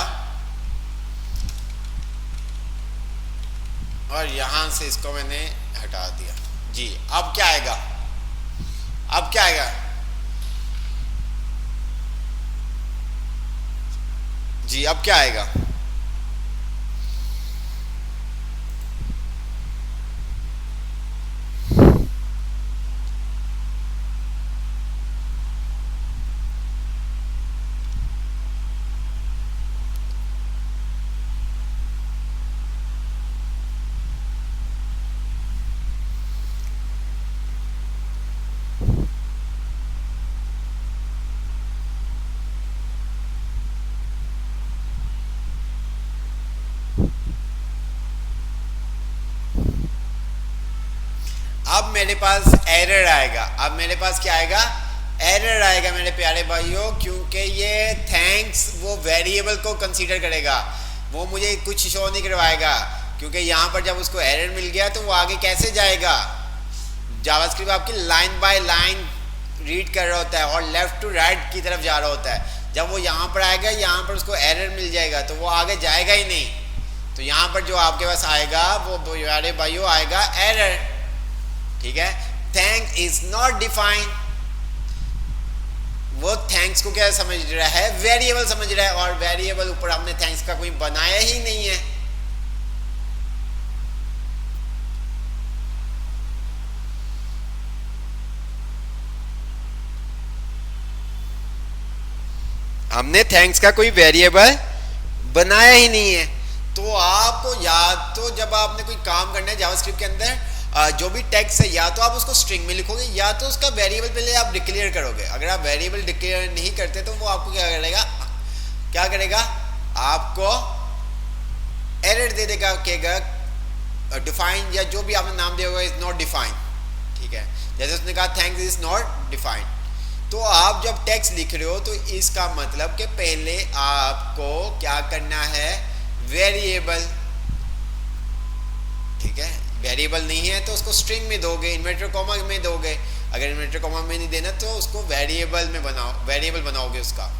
और यहां से इसको मैंने हटा दिया जी। अब क्या आएगा, अब क्या आएगा जी, अब क्या आएगा, अब मेरे पास एरर आएगा। अब मेरे पास क्या आएगा, एरर आएगा मेरे प्यारे भाइयों, क्योंकि ये थैंक्स वो वेरिएबल को कंसीडर करेगा, वो मुझे कुछ शो नहीं करवाएगा, क्योंकि यहाँ पर जब उसको एरर मिल गया तो वो आगे कैसे जाएगा। जावास्क्रिप्ट आपकी लाइन बाय लाइन रीड कर रहा होता है और लेफ्ट टू राइट की तरफ जा रहा होता है। जब वो यहाँ पर आएगा, यहाँ पर उसको एरर मिल जाएगा तो वो आगे जाएगा ही नहीं। तो यहाँ पर जो आपके पास आएगा वो प्यारे भाइयों आएगा एरर, ठीक है। थैंक इज नॉट डिफाइंड, वो थैंक्स को क्या समझ रहा है, वेरिएबल समझ रहा है, और वेरिएबल ऊपर हमने थैंक्स का कोई बनाया ही नहीं है। हमने थैंक्स का कोई वेरिएबल बनाया ही नहीं है। तो आपको या तो जब आपने कोई काम करना है जावास्क्रिप्ट के अंदर, जो भी टेक्स्ट है या तो आप उसको स्ट्रिंग में लिखोगे या तो उसका वेरिएबल पहले आप डिक्लेयर करोगे। अगर आप वेरिएबल डिक्लेयर नहीं करते तो वो आपको क्या करेगा, क्या करेगा, आपको एरर दे देगा, कहेगा डिफाइन या जो भी आपने नाम दिया होगा इज नॉट डिफाइन। ठीक है, जैसे उसने कहा थैंक्स इज नॉट डिफाइन। तो आप जब टेक्स्ट लिख रहे हो तो इसका मतलब कि पहले आपको क्या करना है, वेरिएबल। ठीक है, वेरिएबल नहीं है तो उसको स्ट्रिंग में दोगे, इन्वर्टर कॉमा में दोगे। अगर इन्वर्टर कॉमा में नहीं देना तो उसको वेरिएबल में बनाओ, वेरिएबल बनाओगे उसका।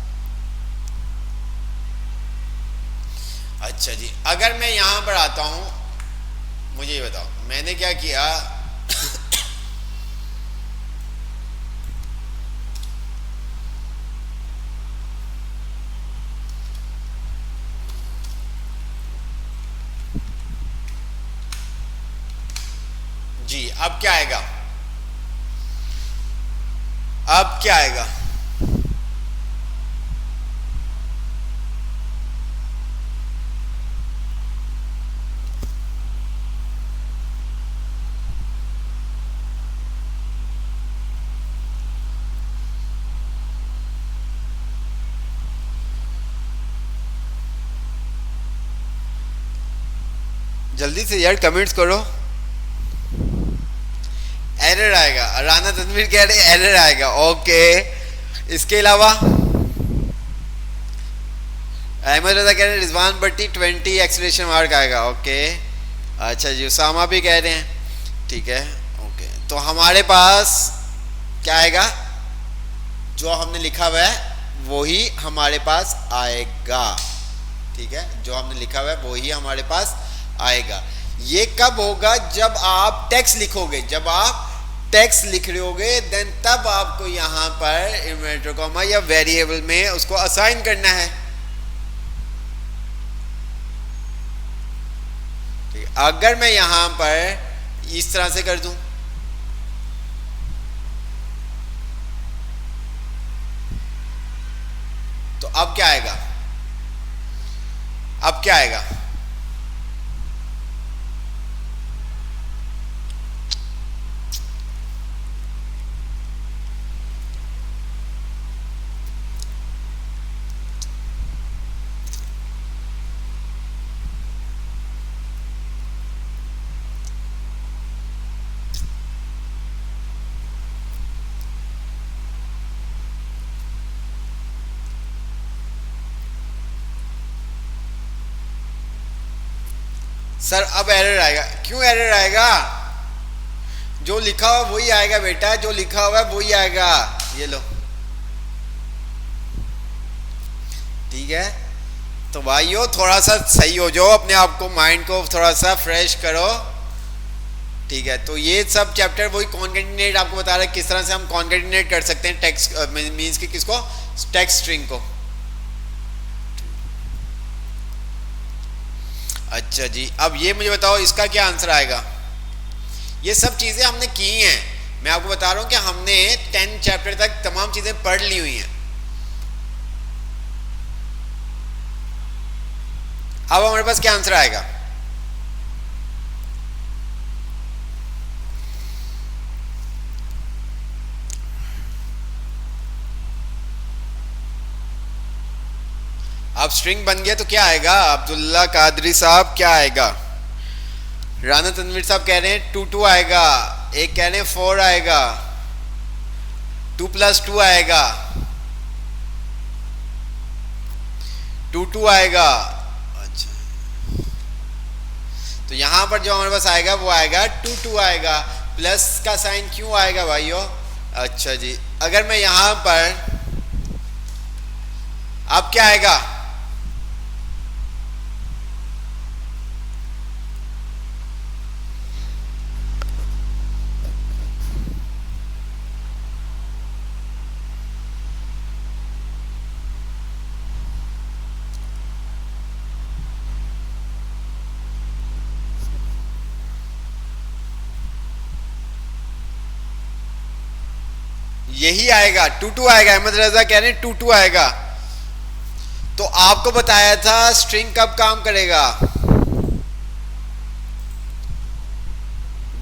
अच्छा जी, अगर मैं यहां पर आता हूं, मुझे ये बताओ मैंने क्या किया। जी अब क्या आएगा, अब क्या आएगा, जल्दी से यार कमेंट्स करो। एरर आएगा, राना तनवीर कह रहे एरर आएगा। ओके, इसके अलावा अहमद रजा कह रहे हैं रिजवान भट्टी 20 एक्सलेशन मार्क आएगा। ओके, अच्छा जी, उसामा भी कह रहे हैं। ठीक है, ओके, तो हमारे पास क्या आएगा, जो हमने लिखा हुआ है वही हमारे पास आएगा। ठीक है, जो हमने लिखा हुआ है वही हमारे पास आएगा। ये कब होगा, जब आप टेक्स्ट लिखोगे, जब आप टेक्स्ट लिख रहे होगे देन तब आपको यहां पर इन्वर्टर कॉमा या वेरिएबल में उसको असाइन करना है। ठीक है, अगर मैं यहां पर इस तरह से कर दूं तो अब क्या आएगा, अब क्या आएगा, सर अब एरर आएगा। क्यों एरर आएगा, जो लिखा हुआ वही आएगा बेटा, जो लिखा हुआ है वही आएगा। ये लो, ठीक है, तो भाइयों थोड़ा सा सही हो जाओ, अपने आप को, माइंड को थोड़ा सा फ्रेश करो। ठीक है, तो ये सब चैप्टर वही कॉन्केटिनेट आपको बता रहा है किस तरह से हम कॉन्केटिनेट कर सकते हैं टेक्स्ट मींस कि किसको, टेक्स्ट स्ट्रिंग को। अच्छा जी, अब ये मुझे बताओ इसका क्या आंसर आएगा। ये सब चीजें हमने की हैं, मैं आपको बता रहा हूं कि हमने 10 चैप्टर तक तमाम चीजें पढ़ ली हुई हैं। अब हमारे पास क्या आंसर आएगा, अब स्ट्रिंग बन गया तो क्या आएगा, अब्दुल्ला कादरी साहब क्या आएगा। राना तनवीर साहब कह रहे हैं 2 आएगा, एक कह रहे हैं 4 आएगा, 2 + 2 आएगा, 2 आएगा। अच्छा, तो यहां पर जो हमारे पास आएगा वो आएगा 2 आएगा। प्लस का साइन क्यों आएगा भाइयों। अच्छा जी, अगर मैं यहां पर, अब क्या आएगा, यही आएगा 2 आएगा। अहमद रजा कह रहे हैं 2 आएगा। तो आपको बताया था स्ट्रिंग कब काम करेगा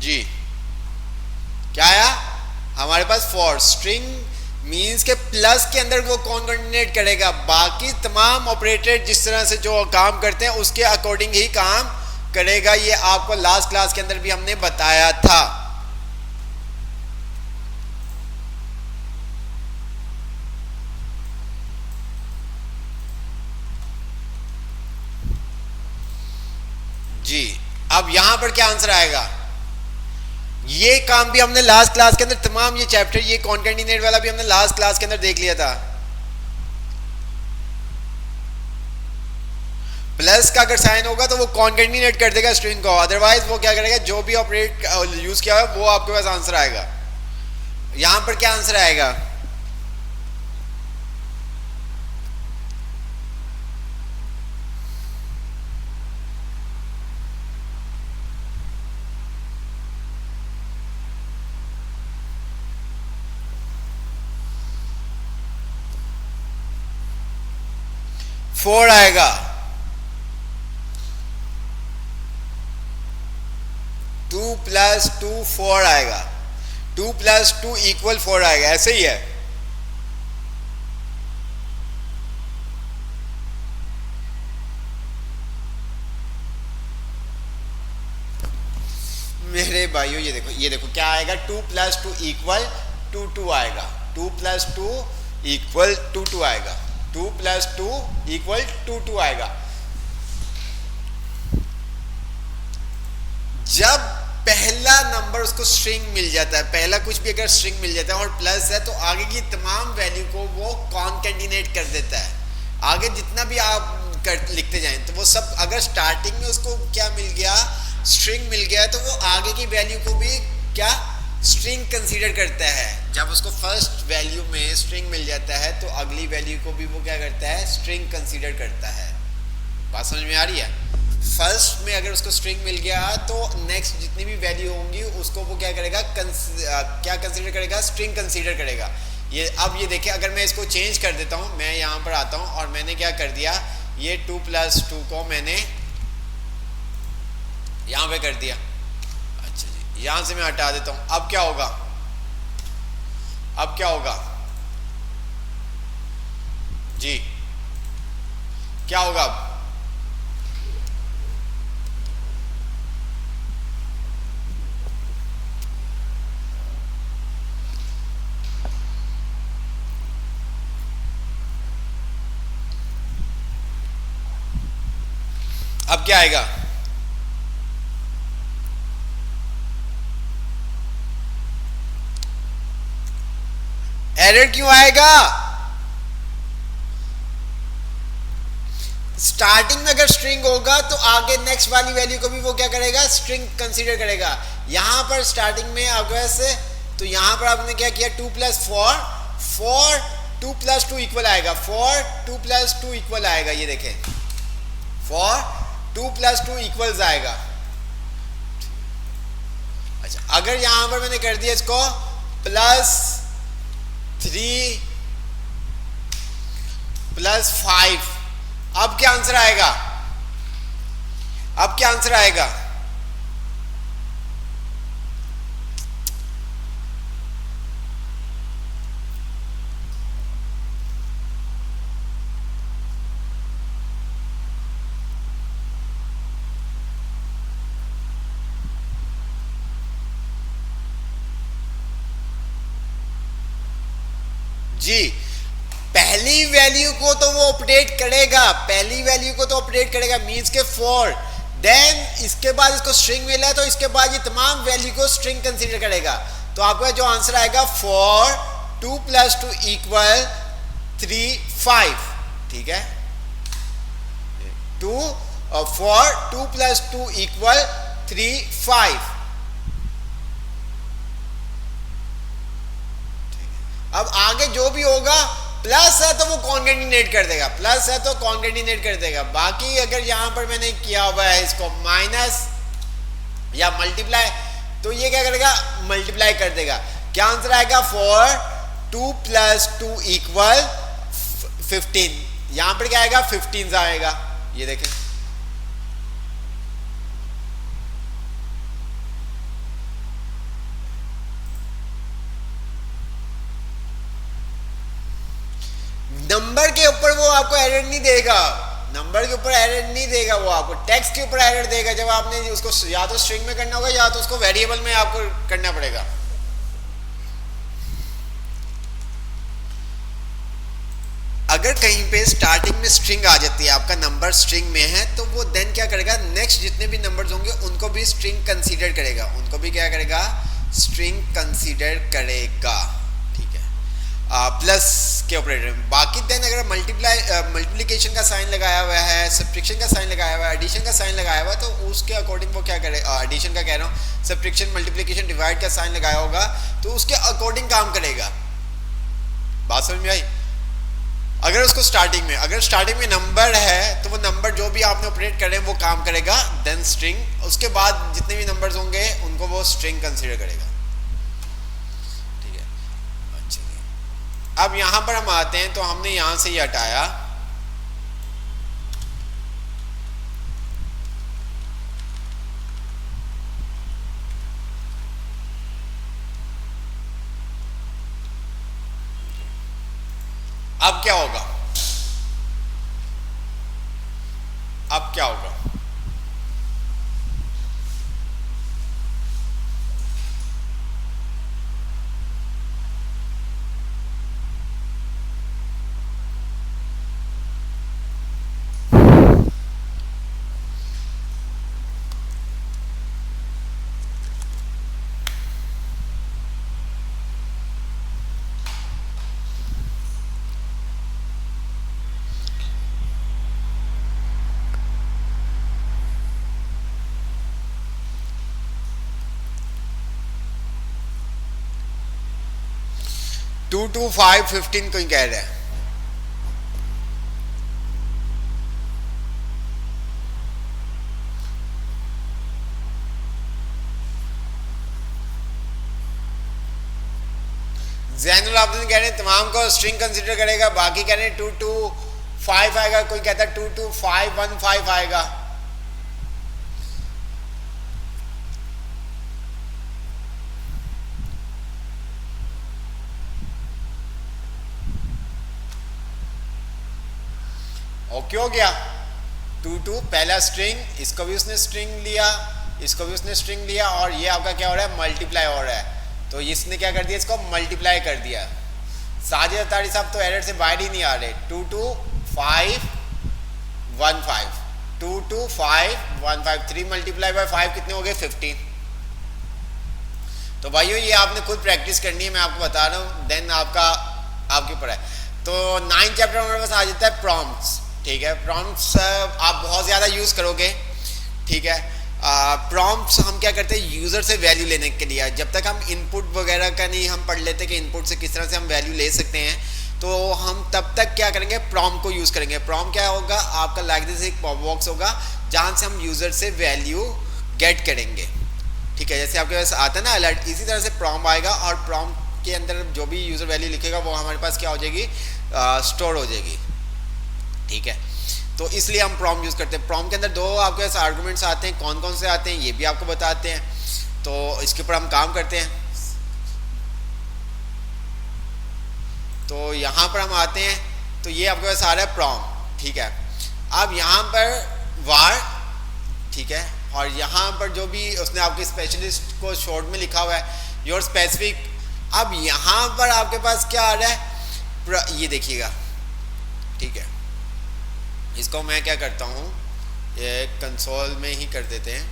जी, क्या आया हमारे पास फॉर स्ट्रिंग मींस के प्लस के अंदर वो कॉन्केटिनेट करेगा, बाकी तमाम ऑपरेटर जिस तरह से जो काम करते हैं उसके अकॉर्डिंग ही काम करेगा। ये आपको लास्ट क्लास के अंदर भी हमने बताया था। जी अब यहां पर क्या आंसर आएगा, ये काम भी हमने लास्ट क्लास के अंदर तमाम ये चैप्टर ये कॉन्केटिनेट वाला भी हमने लास्ट क्लास के अंदर देख लिया था। प्लस का अगर साइन होगा तो वो कॉन्केटिनेट कर देगा स्ट्रिंग को, अदरवाइज वो क्या करेगा जो भी ऑपरेट यूज किया है वो आपके पास आंसर आएगा। यहां पर क्या आंसर आएगा, फोर आएगा, 2 + 2 4 आएगा, 2 + 2 = 4 आएगा, ऐसे ही है। मेरे भाइयों ये देखो क्या आएगा, 2 + 2 = 2 आएगा, 2 + 2 = 2 आएगा, 2 + 2 = 2 आएगा। जब पहला नंबर उसको स्ट्रिंग मिल जाता है, पहला कुछ भी अगर स्ट्रिंग मिल जाता है और प्लस है तो आगे की तमाम वैल्यू को वो कॉन्केटिनेट कर देता है। आगे जितना भी आप लिखते जाएं तो वो सब अगर स्टार्टिंग में उसको क्या मिल गया, स्ट्रिंग मिल गया, तो वो आगे की वैल्यू को भी क्या स्ट्रिंग कंसीडर करता है। जब उसको फर्स्ट वैल्यू में स्ट्रिंग मिल जाता है तो अगली वैल्यू को भी वो क्या करता है, स्ट्रिंग कंसीडर करता है। बात समझ में आ रही है? फर्स्ट में अगर उसको स्ट्रिंग मिल गया तो नेक्स्ट जितनी भी वैल्यू होंगी उसको वो क्या करेगा, क्या कंसीडर करेगा, स्ट्रिंग कंसीडर करेगा। ये अब ये देखिए, अगर मैं इसको चेंज कर देता हूँ, मैं यहाँ पर आता हूँ और मैंने क्या कर दिया, ये 2 + 2 को मैंने यहाँ पे कर दिया। अच्छा जी, यहाँ से मैं हटा देता हूँ। अब क्या होगा, अब क्या होगा जी, क्या होगा अब, अब क्या आएगा, एरर क्यों आएगा? स्टार्टिंग में अगर स्ट्रिंग होगा तो आगे नेक्स्ट वाली वैल्यू को भी वो क्या करेगा, स्ट्रिंग कंसीडर करेगा। यहां पर स्टार्टिंग में आपके से तो यहां पर आपने क्या किया, 2 + 4 4 2 + 2 = आएगा, 4 2 + 2 = आएगा। ये देखें 4 2 + 2 = आएगा। अच्छा, अगर यहां पर मैंने कर दिया इसको +3 + 5, अब क्या आंसर आएगा, अब क्या आंसर आएगा, जी पहली वैल्यू को तो वो अपडेट करेगा, पहली वैल्यू को तो अपडेट करेगा, मींस के 4, देन इसके बाद इसको स्ट्रिंग मिला है तो इसके बाद ये तमाम वैल्यू को स्ट्रिंग कंसीडर करेगा। तो आपका जो आंसर आएगा 4 2 + 2 = 3 5, ठीक है, 4 2 + 2 = 3 5। अब आगे जो भी होगा, प्लस है तो वो कॉन्केटिनेट कर देगा, प्लस है तो कॉन्केटिनेट कर देगा। बाकी अगर यहां पर मैंने किया हुआ है इसको माइनस या मल्टीप्लाई, तो ये क्या करेगा, मल्टीप्लाई कर देगा। क्या आंसर आएगा, 4 2 + 2 = 15। यहां पर क्या आएगा 15 आएगा, ये देखें। नंबर के ऊपर वो आपको एरर नहीं देगा, नंबर के ऊपर एरर नहीं देगा, वो आपको टेक्स्ट के ऊपर एरर देगा जब आपने उसको या तो स्ट्रिंग में करना होगा या तो उसको वेरिएबल में आपको करना पड़ेगा। अगर कहीं पे स्टार्टिंग में स्ट्रिंग आ जाती है, आपका नंबर स्ट्रिंग में है, तो वो देन क्या करेगा, नेक्स्ट जितने भी नंबर्स होंगे उनको भी स्ट्रिंग कंसीडर करेगा, उनको भी क्या करेगा, स्ट्रिंग कंसीडर करेगा, ठीक है। प्लस के ऑपरेटर में बाकी देन अगर मल्टीप्लिकेशन का साइन लगाया हुआ है, सब्ट्रैक्शन का साइन लगाया हुआ है, एडिशन का साइन लगाया हुआ है, तो उसके अकॉर्डिंग वो क्या करेगा, एडिशन का कह रहा हूँ, सब्ट्रैक्शन मल्टीप्लिकेशन डिवाइड का साइन लगाया होगा तो उसके अकॉर्डिंग काम करेगा। बात समझ में आई? अगर उसको स्टार्टिंग में, अगर स्टार्टिंग में नंबर है तो वो नंबर जो भी आपने ऑपरेट कर रहे हैं वो काम करेगा, देन स्ट्रिंग, उसके बाद जितने भी नंबर्स होंगे उनको वो स्ट्रिंग कंसीडर करेगा, ठीक है। अच्छा, अब यहां पर हम आते हैं, तो हमने यहां से ये हटाया, अब क्या होगा, अब क्या होगा, टू टू 5 15 कोई कह रहा है, जैनुल आबदीन कह रहे हैं तमाम को स्ट्रिंग कंसीडर करेगा, बाकी कह रहे हैं 2 to 5 आएगा, कोई कहता है 2 to 5 1 5 आएगा। ओके हो गया, 2 to पहला स्ट्रिंग, इसको भी उसने स्ट्रिंग लिया, इसको भी उसने स्ट्रिंग लिया, और ये आपका क्या हो रहा है, मल्टीप्लाई हो रहा है, तो इसने क्या कर दिया, इसको मल्टीप्लाई कर दिया। साजिद अतारी साहब तो एरर से बाहर ही नहीं आ रहे। 2 to 5 1 5, 2 to 5 1 5, 3 मल्टीप्लाई बाय 5 कितने हो गए, 15। तो भाइयों ये आपने खुद प्रैक्टिस करनी है, मैं आपको बता रहा हूँ, देन आपके ऊपर है। तो 9 चैप्टर हमारे पास आ जाता है प्रॉम्प्ट्स, ठीक है। प्रॉम्प्ट्स आप बहुत ज़्यादा यूज़ करोगे, ठीक है। प्रॉम्प्ट्स हम क्या करते हैं, यूज़र से वैल्यू लेने के लिए, जब तक हम इनपुट वगैरह का नहीं हम पढ़ लेते कि इनपुट से किस तरह से हम वैल्यू ले सकते हैं, तो हम तब तक क्या करेंगे, प्रॉम्प्ट को यूज़ करेंगे। प्रॉम्प्ट क्या होगा, आपका लाइक दिस एक पॉप बॉक्स होगा जहाँ से हम यूज़र से वैल्यू गेट करेंगे, ठीक है। जैसे आपके पास आता है ना अलर्ट, इसी तरह से प्रॉम्प्ट आएगा, और प्रॉम्प्ट के अंदर जो भी यूज़र वैल्यू लिखेगा वो हमारे पास क्या हो जाएगी, स्टोर हो जाएगी, ठीक है। तो इसलिए हम प्रॉम्प्ट यूज़ करते हैं। प्रॉम्प्ट के अंदर दो आपके पास आर्गुमेंट्स आते हैं, कौन कौन से आते हैं ये भी आपको बताते हैं, तो इसके ऊपर हम काम करते हैं। तो यहाँ पर हम आते हैं, तो ये आपके पास आ रहा है प्रॉम्प्ट, ठीक है। अब यहाँ पर वार, ठीक है, और यहाँ पर जो भी उसने आपके स्पेशलिस्ट को शॉर्ट में लिखा हुआ है योर स्पेसिफिक। अब यहाँ पर आपके पास क्या आ रहा है, ये देखिएगा, ठीक है। इसको मैं क्या करता हूँ, ये कंसोल में ही कर देते हैं,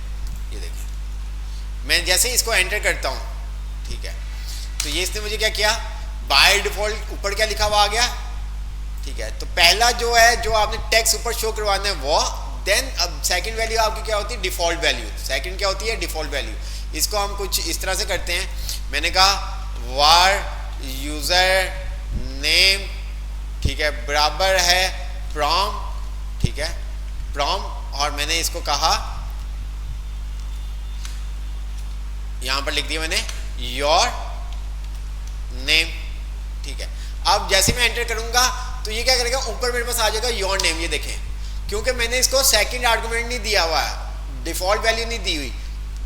ये देखिए मैं जैसे इसको एंटर करता हूँ, ठीक है, तो ये इसने मुझे क्या किया, बाय डिफॉल्ट ऊपर क्या लिखा हुआ आ गया, ठीक है। तो पहला जो है, जो आपने टेक्स्ट ऊपर शो करवाना है वो, देन अब सेकंड वैल्यू आपकी क्या होती है, डिफॉल्ट वैल्यू। सेकंड क्या होती है, डिफॉल्ट वैल्यू। इसको हम कुछ इस तरह से करते हैं, मैंने कहा वार यूजर नेम, ठीक है, बराबर है प्रॉम, ठीक है, प्रॉम, और मैंने इसको कहा, यहां पर लिख दिया मैंने योर नेम, ठीक है। अब जैसे मैं एंटर करूंगा तो ये क्या करेगा, ऊपर मेरे पास आ जाएगा योर नेम। ये देखें, क्योंकि मैंने इसको सेकंड आर्गुमेंट नहीं दिया हुआ है, डिफॉल्ट वैल्यू नहीं दी हुई,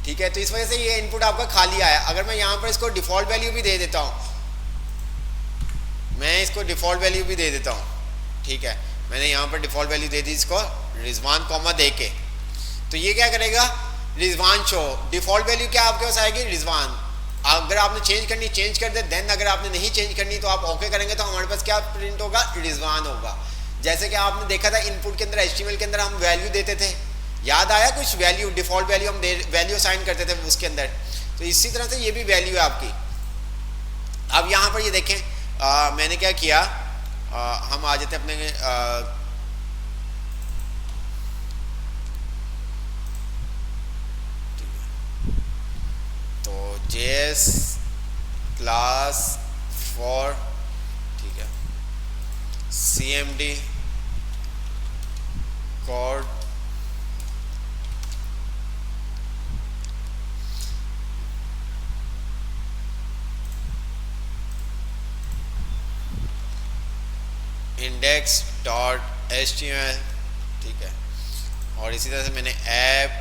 ठीक है, तो इस वजह से ये इनपुट आपका खाली आया। अगर मैं यहाँ पर इसको डिफॉल्ट वैल्यू भी दे देता हूँ, मैं इसको डिफॉल्ट वैल्यू भी दे देता हूँ, ठीक है, मैंने यहाँ पर डिफॉल्ट वैल्यू दे दी इसको रिजवान कॉमा दे के, तो ये क्या करेगा, रिजवान शो। डिफॉल्ट वैल्यू क्या आपके पास आएगी, रिजवान। अगर आपने चेंज करनी चेंज कर दे, देन अगर आपने नहीं चेंज करनी तो आप ओके करेंगे, तो हमारे पास क्या प्रिंट होगा, रिजवान होगा। जैसे कि आपने देखा था इनपुट के अंदर HTML के अंदर हम वैल्यू देते थे, याद आया कुछ वैल्यू, डिफॉल्ट वैल्यू हम वैल्यू साइन करते थे उसके अंदर, तो इसी तरह से ये भी वैल्यू है आपकी। अब यहाँ पर ये देखें, मैंने क्या किया, हम आ जाते अपने JS क्लास फॉर, ठीक है, CMD code, index dot HTML, ठीक है, और इसी तरह से मैंने ऐप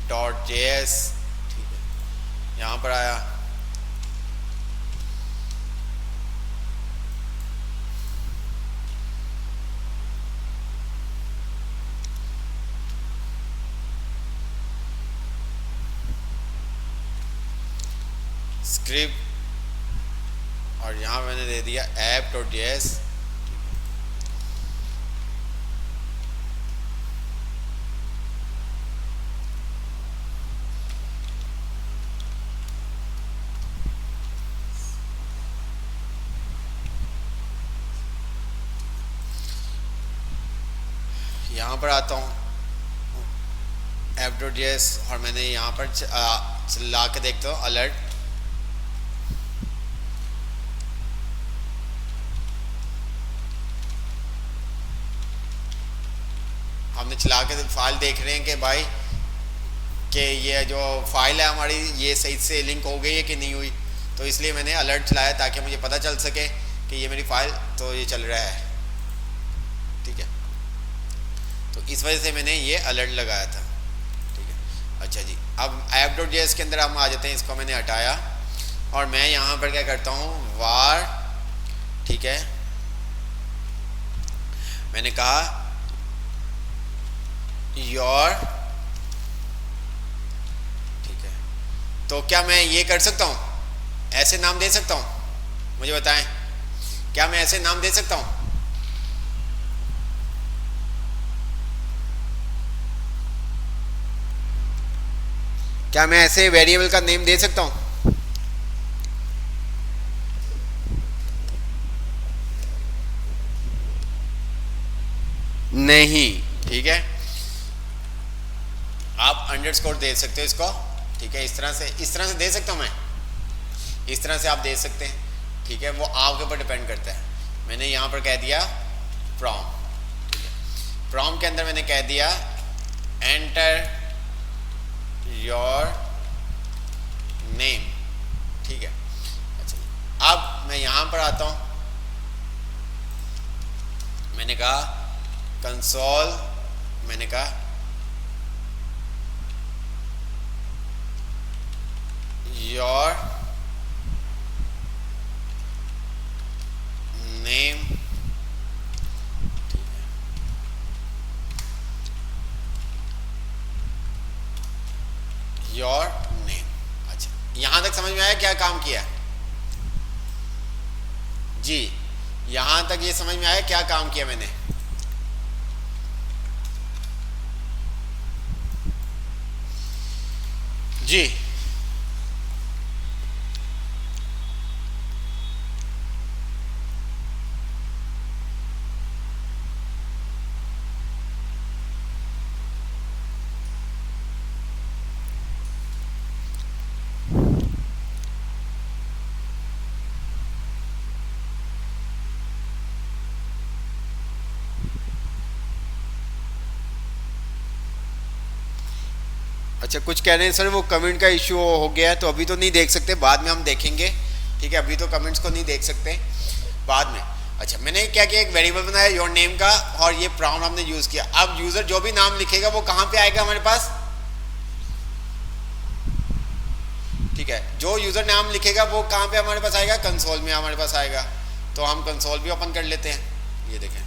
डॉट JS, यहाँ पर आया, स्क्रिप्ट, और यहाँ मैंने दे दिया ऐप डॉट JS। यहाँ पर आता हूँ app.js, और मैंने यहाँ पर ला के देखता हूँ अलर्ट, हमने चला के फाइल देख रहे हैं कि भाई कि ये जो फाइल है हमारी ये सही से लिंक हो गई है कि नहीं हुई, तो इसलिए मैंने अलर्ट चलाया ताकि मुझे पता चल सके कि ये मेरी फाइल तो ये चल रहा है, ठीक है, तो इस वजह से मैंने ये अलर्ट लगाया था, ठीक है। अच्छा जी, अब app.js के अंदर हम आ जाते हैं, इसको मैंने हटाया और मैं यहाँ पर क्या करता हूँ, var, ठीक है, मैंने कहा योर, ठीक है, तो क्या मैं ये कर सकता हूँ, ऐसे नाम दे सकता हूँ, मुझे बताएं, क्या मैं ऐसे नाम दे सकता हूँ? क्या मैं ऐसे वेरिएबल का नेम दे सकता हूँ? नहीं, ठीक है, आप अंडरस्कोर दे सकते हो इसको, ठीक है, इस तरह से दे सकता हूँ मैं, इस तरह से आप दे सकते हैं, ठीक है, वो आपके ऊपर डिपेंड करता है। मैंने यहाँ पर कह दिया फ्रॉम, ठीक है, फ्रॉम के अंदर मैंने कह दिया एंटर योर नेम, ठीक है। अच्छा, अब मैं यहाँ पर आता हूँ, मैंने कहा कंसोल, मैंने कहा योर नेम, ठीक है, योर नेम। अच्छा, यहां तक समझ में आया क्या काम किया जी? यहां तक ये समझ में आया क्या काम किया मैंने? जी, अच्छा, कुछ कह रहे हैं सर वो कमेंट का इशू हो गया है तो अभी तो नहीं देख सकते, बाद में हम देखेंगे, ठीक है, अभी तो कमेंट्स को नहीं देख सकते, बाद में। अच्छा, मैंने क्या किया, एक वेरिएबल बनाया योर नेम का, और ये प्राउन हमने यूज किया। अब यूजर जो भी नाम लिखेगा वो कहाँ पे आएगा हमारे पास, ठीक है, जो यूजर नाम लिखेगा वो कहाँ पे हमारे पास आएगा, कंसोल में हमारे पास आएगा। तो हम कंसोल भी ओपन कर लेते हैं। ये देखें,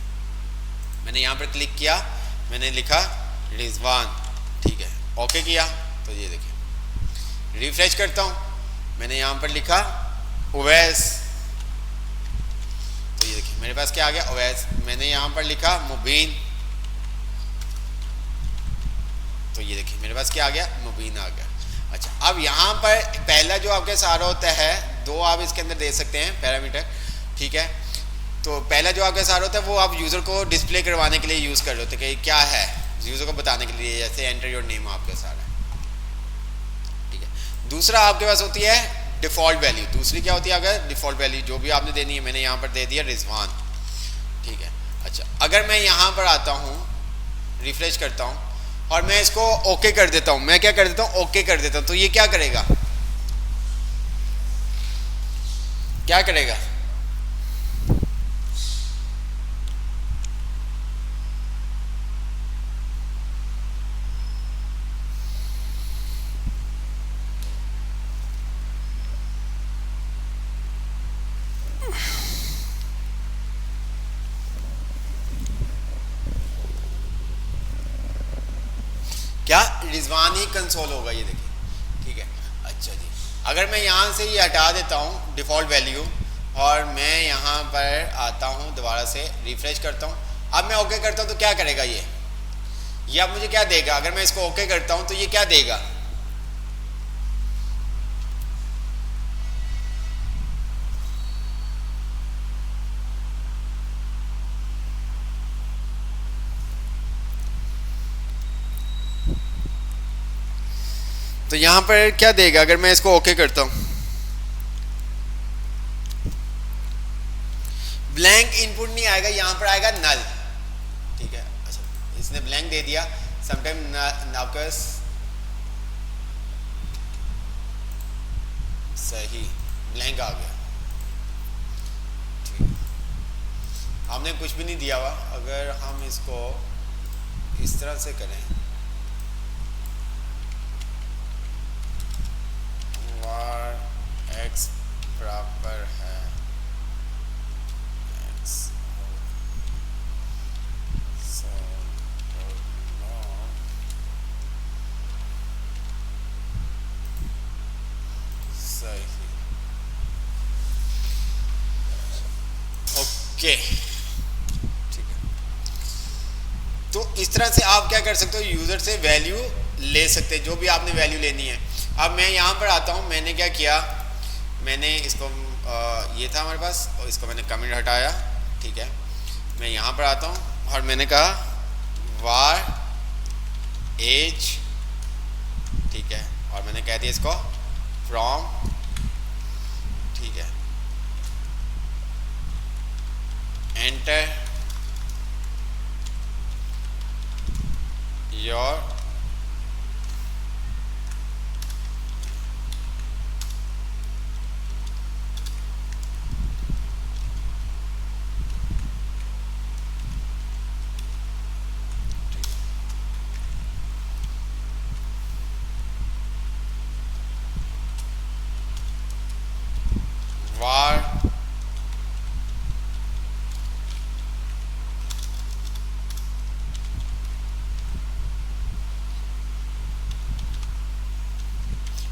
मैंने यहाँ पर क्लिक किया, मैंने लिखा रिजवान, ठीक है, ओके किया, तो ये देखें रिफ्रेश करता हूँ, मैंने यहाँ पर लिखा उवैस, तो ये देखिए मेरे पास क्या आ गया, उवैस। मैंने यहाँ पर लिखा मुबीन, तो ये देखिए मेरे पास क्या आ गया, मुबीन आ गया। अच्छा, अब यहाँ पर पहला जो आपके सारा होता है, दो आप इसके अंदर दे सकते हैं पैरामीटर, ठीक है। तो पहला जो आपके सारा होता है वो आप यूज़र को डिस्प्ले करवाने के लिए यूज़ कर रहे होते हैं कि क्या है, यूज़र को बताने के लिए, जैसे एंटर योर नेम आपके सारा, ठीक है। दूसरा आपके पास होती है डिफ़ॉल्ट वैल्यू, दूसरी क्या होती है, अगर डिफ़ॉल्ट वैल्यू जो भी आपने देनी है, मैंने यहाँ पर दे दिया रिजवान, ठीक है। अच्छा, अगर मैं यहाँ पर आता हूँ, रिफ्रेश करता हूँ और मैं इसको ओके कर देता हूँ, मैं क्या कर देता हूँ, ओके कर देता हूँ, तो ये क्या करेगा, क्या करेगा, क्या रिजवान ही कंसोल होगा, ये देखिए, ठीक है। अच्छा जी, अगर मैं यहाँ से ये हटा देता हूँ डिफ़ॉल्ट वैल्यू और मैं यहाँ पर आता हूँ, दोबारा से रिफ्रेश करता हूँ, अब मैं ओके करता हूँ, तो क्या करेगा ये अब मुझे क्या देगा, अगर मैं इसको ओके करता हूँ तो ये क्या देगा, तो यहाँ पर क्या देगा अगर मैं इसको ओके करता हूँ, ब्लैंक इनपुट नहीं आएगा, यहाँ पर आएगा नल, ठीक है। अच्छा, इसने ब्लैंक दे दिया, समटाइम नाकस सही ब्लैंक आ गया, ठीक, हमने कुछ भी नहीं दिया हुआ। अगर हम इसको इस तरह से करें, एक्स बराबर है एक्स, सही, ओके, ठीक है। तो इस तरह से आप क्या कर सकते हो, यूजर से वैल्यू ले सकते हैं, जो भी आपने वैल्यू लेनी है। अब मैं यहाँ पर आता हूँ, मैंने क्या किया, मैंने इसको ये था हमारे पास, और इसको मैंने कमेंट हटाया, ठीक है। मैं यहाँ पर आता हूँ और मैंने कहा var एज, ठीक है, और मैंने कह दिया इसको फ्रॉम, ठीक है, एंटर योर, var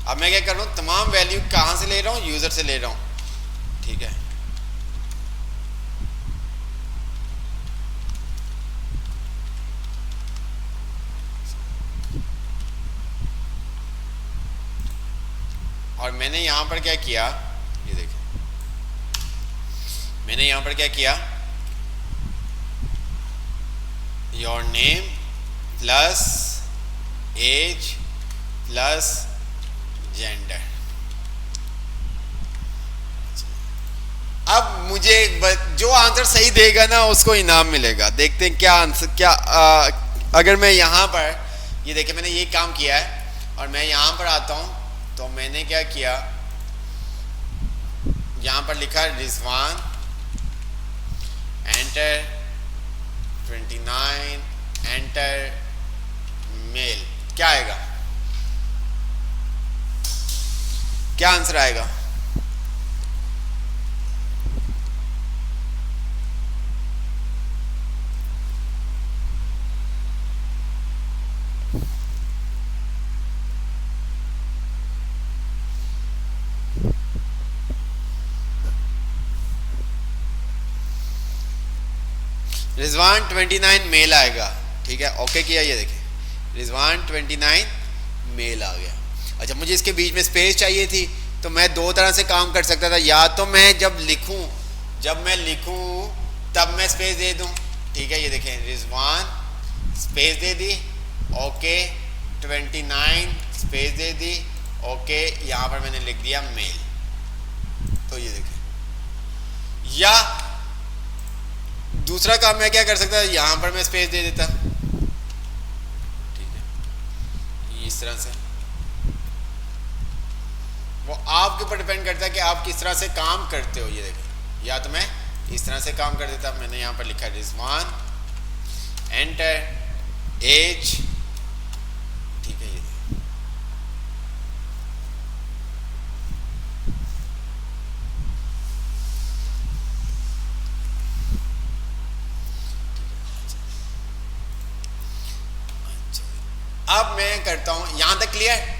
अब मैं क्या कर रहा हूँ, तमाम वैल्यू कहाँ से ले रहा हूँ, यूजर से ले रहा हूँ, ठीक है। और मैंने यहाँ पर क्या किया, ये देखिए, मैंने यहाँ पर क्या किया, your name plus age plus gender. अब मुझे जो आंसर सही देगा ना उसको इनाम मिलेगा। देखते हैं क्या आंसर, क्या अगर मैं यहाँ पर, ये देखिए मैंने ये काम किया है और मैं यहाँ पर आता हूँ, तो मैंने क्या किया, यहाँ पर लिखा रिजवान, एंटर 29, एंटर मेल, क्या आएगा, क्या आंसर आएगा? रिजवान 29 मेल आएगा, ठीक है, ओके किया, ये देखिए रिजवान 29 मेल आ गया। अच्छा, मुझे इसके बीच में स्पेस चाहिए थी, तो मैं दो तरह से काम कर सकता था, या तो मैं जब मैं लिखूं तब मैं स्पेस दे दूं, ठीक है, ये देखें रिजवान स्पेस दे दी, ओके 29 स्पेस दे दी, ओके, यहां पर मैंने लिख दिया मेल, तो ये देखें। या दूसरा काम मैं क्या कर सकता, यहां पर मैं स्पेस दे देता, ठीक है, इस तरह से। वो आपके ऊपर डिपेंड करता है कि आप किस तरह से काम करते हो, ये देखें, या तो मैं इस तरह से काम कर देता, मैंने यहां पर लिखा रिजवान, एंटर एज, ठीक है, ये अब मैं करता हूं, यहां तक क्लियर?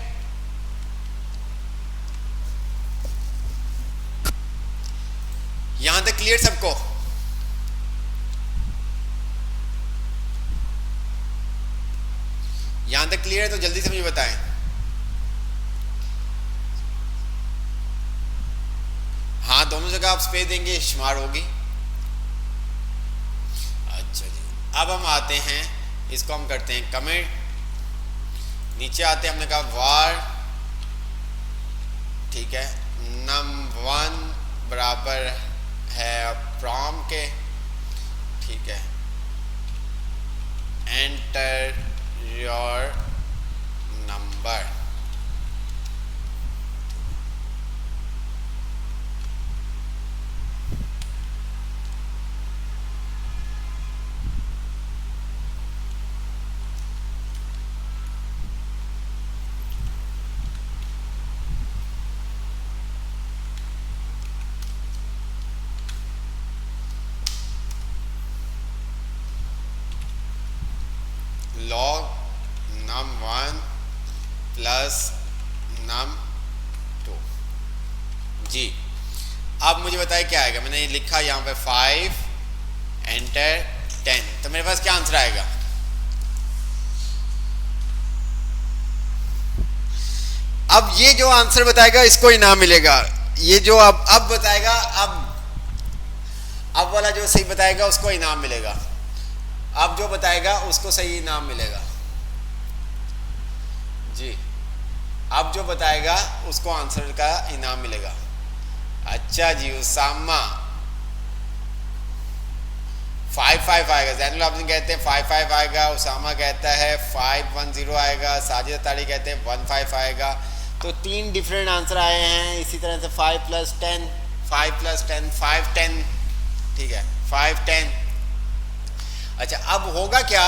यहां तक क्लियर सबको? यहां तक क्लियर है तो जल्दी से मुझे बताएं। हाँ, दोनों जगह आप स्पेस देंगे, शुमार होगी। अच्छा जी, अब हम आते हैं, इसको हम करते हैं कमेंट, नीचे आते हैं, हमने कहा वार, ठीक है, num1 बराबर है प्रॉम के, ठीक है, enter your number, log num1 plus num2 जी। अब मुझे बताइए क्या आएगा, मैंने ये लिखा यहाँ पे 5 एंटर 10, तो मेरे पास क्या आंसर आएगा? अब ये जो आंसर बताएगा इसको इनाम मिलेगा, ये जो अब बताएगा, अब वाला जो सही बताएगा उसको इनाम मिलेगा, अब जो बताएगा उसको सही इनाम मिलेगा जी, अब जो बताएगा उसको आंसर का इनाम मिलेगा। अच्छा जी, उसामा 55 आएगा, जैनुल आबिदीन कहते हैं 55 आएगा, उसामा कहता है 510 आएगा, साजिद तारी कहते हैं 15 आएगा, तो 3 डिफरेंट आंसर आए हैं। इसी तरह से 5 + 10 5 + 10 5 10, ठीक है, 5 10। अच्छा, अब होगा क्या,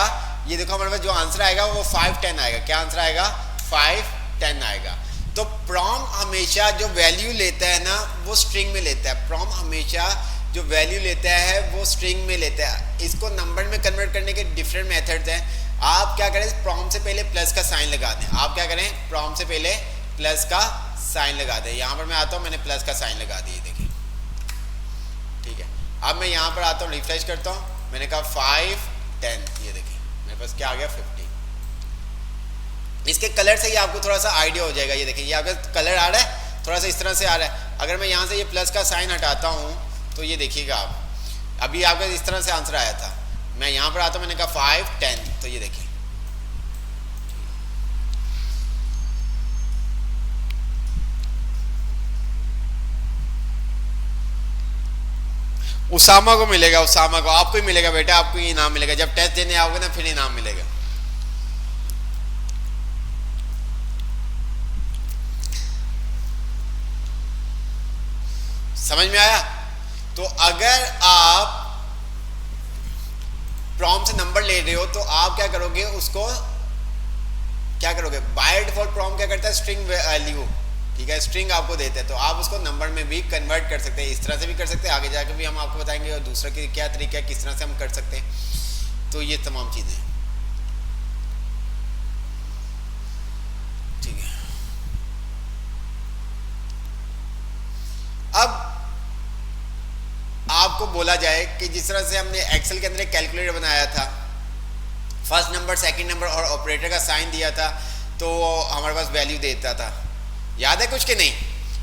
ये देखो हमारे पास जो आंसर आएगा वो 5 10 आएगा, क्या आंसर आएगा? 5 10 आएगा। तो प्रॉम हमेशा जो वैल्यू लेता है ना वो स्ट्रिंग में लेता है, प्रॉम हमेशा जो वैल्यू लेता है वो स्ट्रिंग में लेता है। इसको नंबर में कन्वर्ट करने के डिफरेंट मेथड्स हैं। आप क्या करें, प्रॉम से पहले प्लस का साइन लगा दें, आप क्या करें, प्रॉम से पहले प्लस का साइन लगा दें। यहाँ पर मैं आता हूँ, मैंने प्लस का साइन लगा दिया, देखिए, ठीक है। अब मैं यहाँ पर आता हूँ, रिफ्रेश करता हूँ, मैंने कहा 5 10, ये देखिए मेरे पास क्या आ गया 50। इसके कलर से ही आपको थोड़ा सा आइडिया हो जाएगा, ये देखिए ये आपका कलर आ रहा है, थोड़ा सा इस तरह से आ रहा है। अगर मैं यहाँ से ये प्लस का साइन हटाता हूँ तो ये देखिएगा आप, अभी आपका इस तरह से आंसर आया था, मैं यहाँ पर आता हूँ, मैंने कहा 5 10, तो ये देखिए उसामा को मिलेगा, उसामा को, आपको ही मिलेगा बेटा, आपको ही इनाम मिलेगा। जब टेस्ट देने आओगे ना फिर इनाम मिलेगा। समझ में आया? तो अगर आप प्रॉम से नंबर ले रहे हो तो आप क्या करोगे, उसको क्या करोगे, बाय डिफॉल्ट प्रॉम क्या करता है, स्ट्रिंग वैल्यू, ठीक है, स्ट्रिंग आपको देते हैं, तो आप उसको नंबर में भी कन्वर्ट कर सकते हैं, इस तरह से भी कर सकते हैं, आगे जाकर भी हम आपको बताएंगे और दूसरा की क्या तरीका है, किस तरह से हम कर सकते हैं। तो ये तमाम चीज़ें, ठीक है। अब आपको बोला जाए कि जिस तरह से हमने एक्सेल के अंदर एक कैलकुलेटर बनाया था, फर्स्ट नंबर सेकंड नंबर और ऑपरेटर का साइन दिया था, तो हमारे पास वैल्यू देता था, याद है कुछ के नहीं,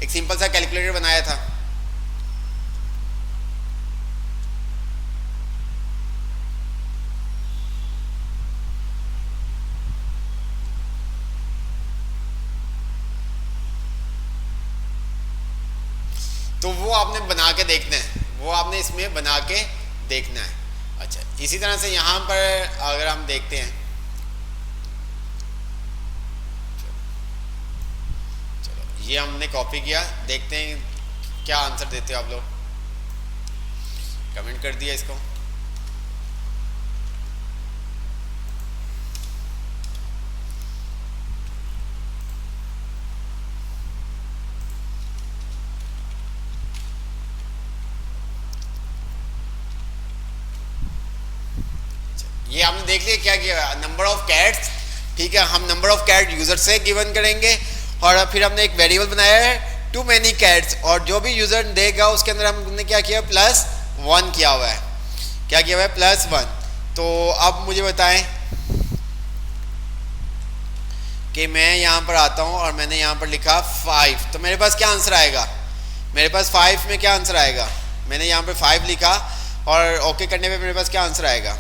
एक सिंपल सा कैलकुलेटर बनाया था। तो वो आपने बना के देखना है, वो आपने इसमें बना के देखना है। अच्छा, इसी तरह से यहाँ पर अगर हम देखते हैं, चलो ये हमने कॉपी किया, देखते हैं क्या आंसर देते हो आप लोग, कमेंट कर दिया इसको। ये आपने देख लिया क्या किया, नंबर ऑफ कैट्स, ठीक है, हम नंबर ऑफ कैट यूजर से गिवन करेंगे और फिर हमने एक वेरिएबल बनाया है टू मैनी कैट्स, और जो भी यूजर देगा उसके अंदर हमने क्या किया, +1 किया हुआ है, क्या किया हुआ है, +1। तो अब मुझे बताएं कि मैं यहाँ पर आता हूँ और मैंने यहाँ पर लिखा 5, तो मेरे पास क्या आंसर आएगा, मेरे पास 5 में क्या आंसर आएगा, मैंने यहाँ पर 5 लिखा और ओके करने पे मेरे पास क्या आंसर आएगा,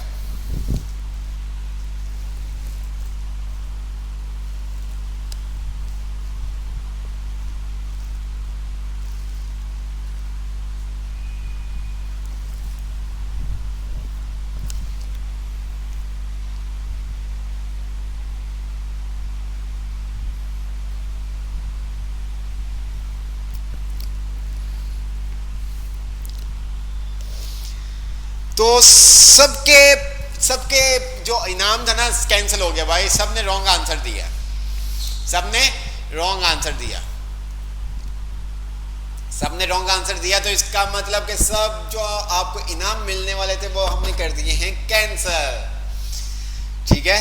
तो सबके सबके जो इनाम था ना कैंसिल हो गया भाई, सबने रॉन्ग आंसर दिया, सबने रॉन्ग आंसर दिया, सबने रॉन्ग आंसर दिया, तो इसका मतलब कि सब जो आपको इनाम मिलने वाले थे वो हमने कर दिए हैं कैंसिल, ठीक है।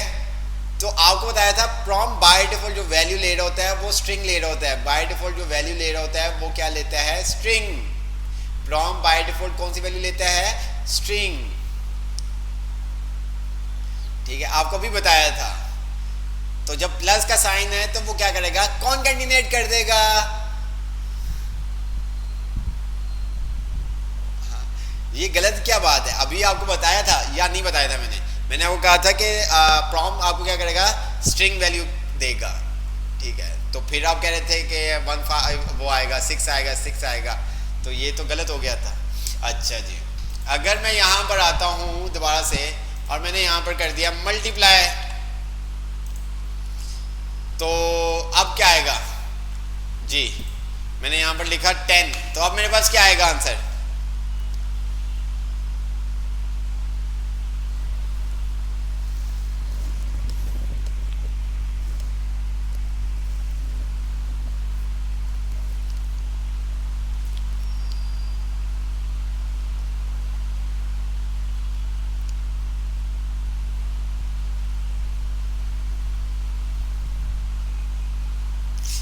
तो आपको बताया था प्रॉम बाय डिफॉल्ट जो वैल्यू ले रहा होता है वो स्ट्रिंग ले रहा होता है, बाय डिफॉल्ट जो वैल्यू ले रहा होता है वो क्या लेता है, स्ट्रिंग। प्रॉम बाय डिफॉल्ट कौन सी वैल्यू लेता है, स्ट्रिंग, ठीक है, आपको भी बताया था। तो जब प्लस का साइन है तो वो क्या करेगा, कॉन्केटिनेट कर देगा, हाँ, ये गलत क्या बात है, अभी आपको बताया था या नहीं बताया था, मैंने आपको कहा था कि प्रॉम आपको क्या करेगा, स्ट्रिंग वैल्यू देगा, ठीक है। तो फिर आप कह रहे थे कि 1 वो आएगा, 6 आएगा, 6 आएगा, तो ये तो गलत हो गया था। अच्छा जी, अगर मैं यहाँ पर आता हूँ दोबारा से और मैंने यहाँ पर कर दिया मल्टीप्लाई, तो अब क्या आएगा जी, मैंने यहाँ पर लिखा 10, तो अब मेरे पास क्या आएगा आंसर,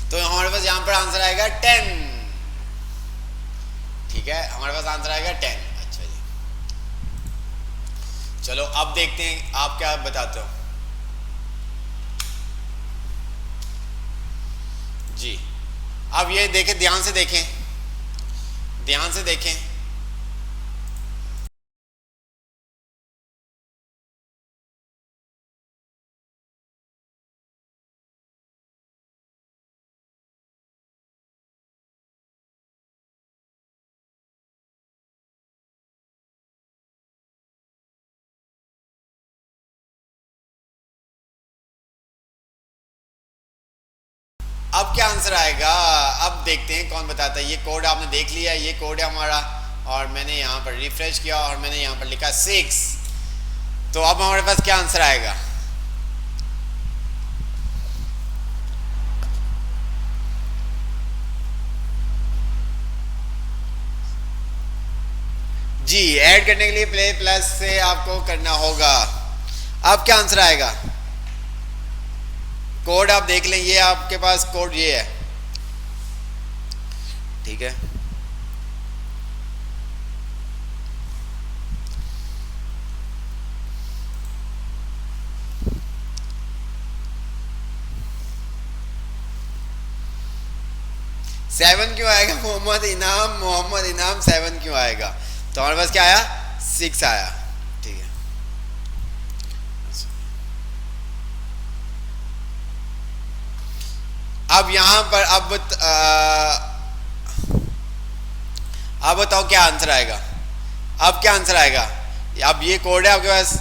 तो हमारे पास यहाँ पर आंसर आएगा 10, ठीक है, हमारे पास आंसर आएगा 10। अच्छा जी, चलो अब देखते हैं आप क्या बताते हो जी। अब ये देखें, ध्यान से देखें, ध्यान से देखें, अब क्या आंसर आएगा, अब देखते हैं कौन बताता है। ये कोड आपने देख लिया, ये कोड है हमारा, और मैंने यहाँ पर रिफ्रेश किया और मैंने यहाँ पर लिखा 6, तो अब हमारे पास क्या आंसर आएगा? जी, ऐड करने के लिए प्ले प्लस से आपको करना होगा। अब क्या आंसर आएगा? कोड आप देख लें, ये आपके पास कोड ये है, ठीक है। सेवन क्यों आएगा? मोहम्मद इनाम सेवन क्यों आएगा? तो हमारे पास क्या आया? 6 आया, ठीक है। अब यहां पर अब बताओ क्या आंसर आएगा? अब क्या आंसर आएगा? अब ये कोड है आपके पास,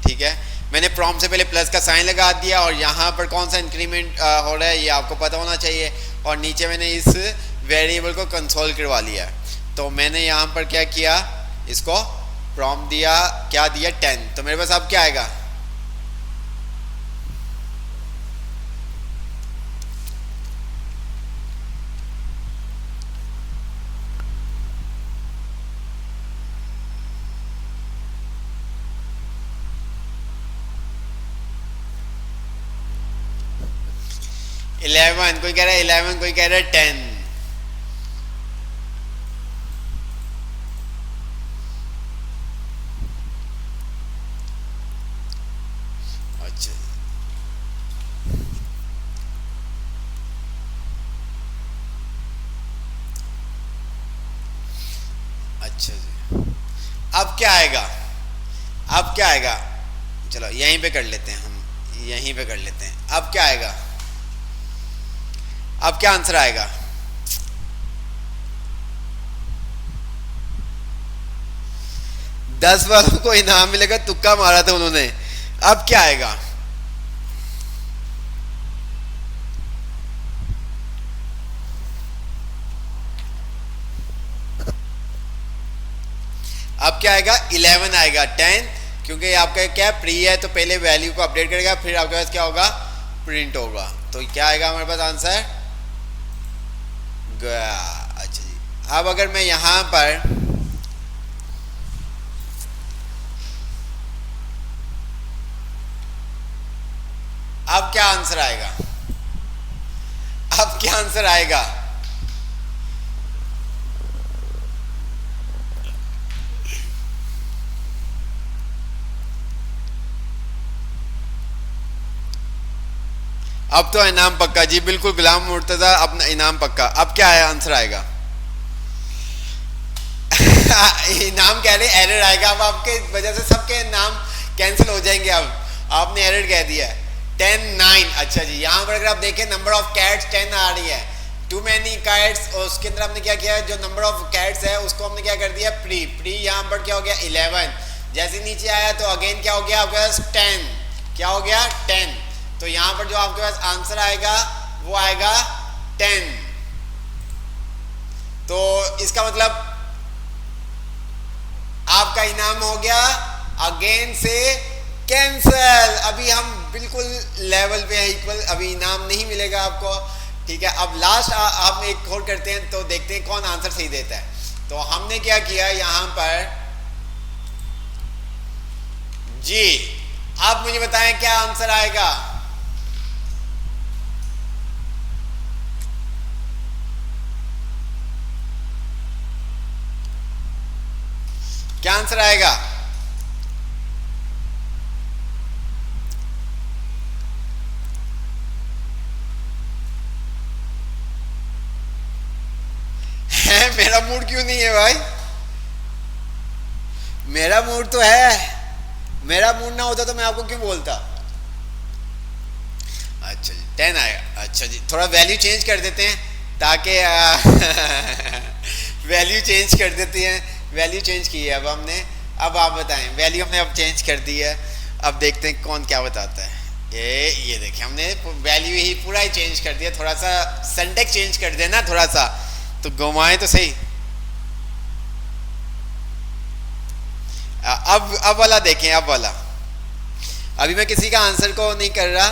ठीक है। मैंने प्रॉम्प्ट से पहले प्लस का साइन लगा दिया और यहाँ पर कौन सा इंक्रीमेंट हो रहा है ये आपको पता होना चाहिए, और नीचे मैंने इस वेरिएबल को कंसोल करवा लिया। तो मैंने यहाँ पर क्या किया, इसको प्रॉम्प्ट दिया, क्या दिया? 10। तो मेरे पास अब क्या आएगा? इलेवन, कोई कह रहा है 11, कोई कह रहा है 10। अच्छा, अच्छा जी। अब क्या आएगा? अब क्या आएगा? चलो यहीं पे कर लेते हैं, हम यहीं पे कर लेते हैं। अब क्या आएगा? अब क्या आंसर आएगा? 10 वालों को इनाम मिलेगा, तुक्का मारा था उन्होंने। अब क्या आएगा? अब क्या आएगा? 11 आएगा। 10 क्योंकि आपका क्या प्री है तो पहले वैल्यू को अपडेट करेगा, फिर आपके पास क्या होगा? प्रिंट होगा। तो क्या आएगा हमारे पास आंसर? अच्छा जी। अब अगर मैं यहां पर अब क्या आंसर आएगा? अब क्या आंसर आएगा? अब तो इनाम पक्का जी, बिल्कुल गुलाम मुर्तजा अपना इनाम पक्का। अब क्या है आंसर आएगा? इनाम कह रहे एरर आएगा। अब आपके वजह से सबके नाम कैंसिल हो जाएंगे। अब आपने एरर कह दिया है। 10 9। अच्छा जी, यहाँ पर अगर आप देखें नंबर ऑफ कैट्स 10 आ रही है, टू मैनी कैट्स, और उसके अंदर हमने क्या किया है, जो नंबर ऑफ कैट्स है उसको हमने क्या कर दिया? प्री। प्री यहाँ पर क्या हो गया? 11। जैसे नीचे आया तो अगेन क्या हो गया आपके पास? 10। क्या हो गया? 10। तो यहां पर जो आपके पास आंसर आएगा वो आएगा 10। तो इसका मतलब आपका इनाम हो गया अगेन से कैंसल। अभी हम बिल्कुल लेवल पे है, इक्वल, अभी इनाम नहीं मिलेगा आपको, ठीक है। अब लास्ट हम एक और करते हैं तो देखते हैं कौन आंसर सही देता है। तो हमने क्या किया यहां पर जी, आप मुझे बताएं क्या आंसर आएगा? क्या आंसर आएगा? है, मेरा मूड क्यों नहीं है भाई? मेरा मूड तो है। मेरा मूड ना होता तो मैं आपको क्यों बोलता? अच्छा जी, 10 आएगा। अच्छा जी, थोड़ा वैल्यू चेंज कर देते हैं ताकि वैल्यू चेंज कर देते हैं। वैल्यू चेंज की है अब हमने। अब आप बताएं, वैल्यू हमने अब चेंज कर दी है। अब देखते हैं कौन क्या बताता है। ये देखिए, हमने वैल्यू ही पूरा ही चेंज कर दिया। थोड़ा सा सिंटैक्स चेंज कर देना, थोड़ा सा तो घुमाएं तो सही। अब वाला देखें, अब वाला अभी मैं किसी का आंसर को नहीं कर रहा,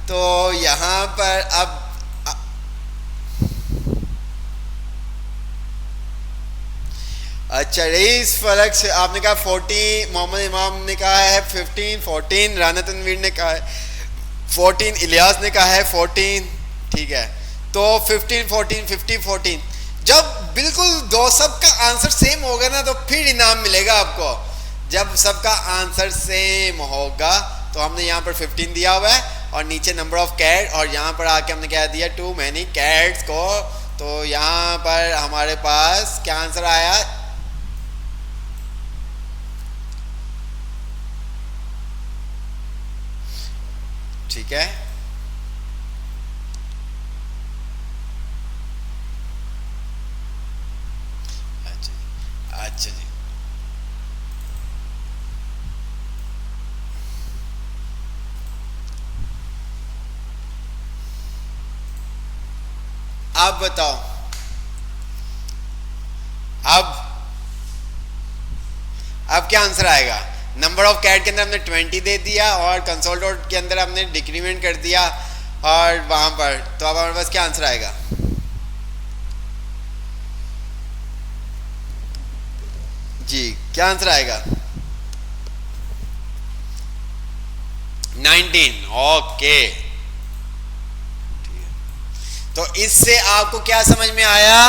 तो यहाँ पर अब अच्छा रईस फलक से आपने कहा 40, मोहम्मद इमाम ने कहा है 15, 14 राना तनवीर ने कहा है 14, इलियास ने कहा है 14। ठीक है, तो 15 14 50 14, जब बिल्कुल दो सबका आंसर सेम होगा ना तो फिर इनाम मिलेगा आपको। जब सबका आंसर सेम होगा तो हमने यहाँ पर 15 दिया हुआ है और नीचे नंबर ऑफ कैट, और यहाँ पर आके हमने क्या दिया, टू मैनी कैट्स को। तो यहाँ पर हमारे पास क्या आंसर आया, ठीक है। अच्छा अच्छा जी, आप बताओ अब अब क्या आंसर आएगा। नंबर ऑफ कैट के अंदर हमने 20 दे दिया और कंसोल डॉट के अंदर हमने डिक्रीमेंट कर दिया और वहां पर, तो अब हमारे पास क्या आंसर आएगा। जी क्या आंसर आएगा, 19। ओके, तो इससे आपको क्या समझ में आया,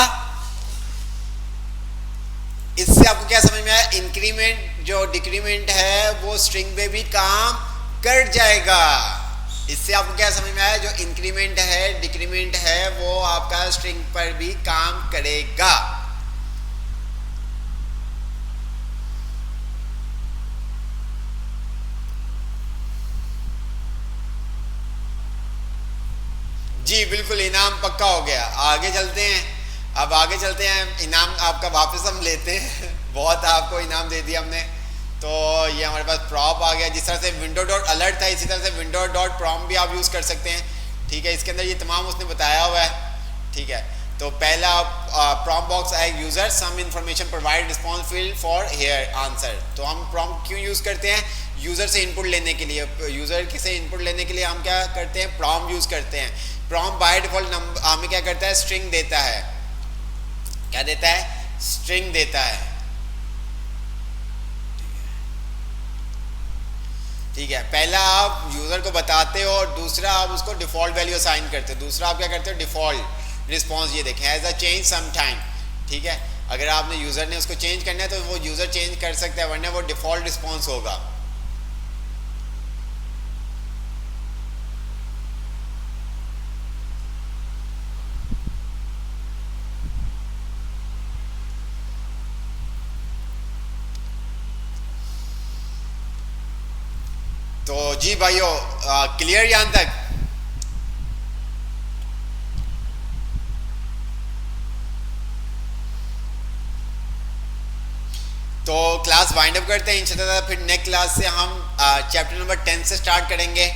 इससे आपको क्या समझ में आया, इंक्रीमेंट जो डिक्रीमेंट है वो स्ट्रिंग पे भी काम कर जाएगा। इससे आपको क्या समझ में आया, जो इंक्रीमेंट है डिक्रीमेंट है वो आपका स्ट्रिंग पर भी काम करेगा। जी बिल्कुल, इनाम पक्का हो गया। आगे चलते हैं, अब आगे चलते हैं, इनाम आपका वापस हम लेते हैं बहुत आपको इनाम दे दिया हमने। तो ये हमारे पास प्रॉप आ गया, जिस तरह से विंडो डॉट अलर्ट था इसी तरह से विंडो डॉट प्रॉम भी आप यूज़ कर सकते हैं। ठीक है, इसके अंदर ये तमाम उसने बताया हुआ है। ठीक है, तो पहला प्रॉम बॉक्स है user some information provide response field for her answer. तो हम प्रॉम क्यों यूज़ करते हैं, यूज़र से इनपुट लेने के लिए। यूज़र से इनपुट लेने के लिए हम क्या करते हैं, प्रॉम यूज़ करते हैं। प्रॉम बाय डिफॉल्ट हमें क्या करता है, स्ट्रिंग देता है। क्या देता है, स्ट्रिंग देता है। ठीक है, पहला आप यूजर को बताते हो और दूसरा आप उसको डिफॉल्ट वैल्यू असाइन करते हो। दूसरा आप क्या करते हो, डिफॉल्ट रिस्पॉन्स। ये देखें, has a change some time. ठीक है, अगर आपने यूजर ने उसको चेंज करना है तो वो यूजर चेंज कर सकता है, वरना वो डिफॉल्ट रिस्पॉन्स होगा। तो जी भाइयों, क्लियर यहां तक। तो क्लास वाइंड अप करते हैं इंशाल्लाह। फिर नेक्स्ट क्लास से हम चैप्टर नंबर 10 से स्टार्ट करेंगे।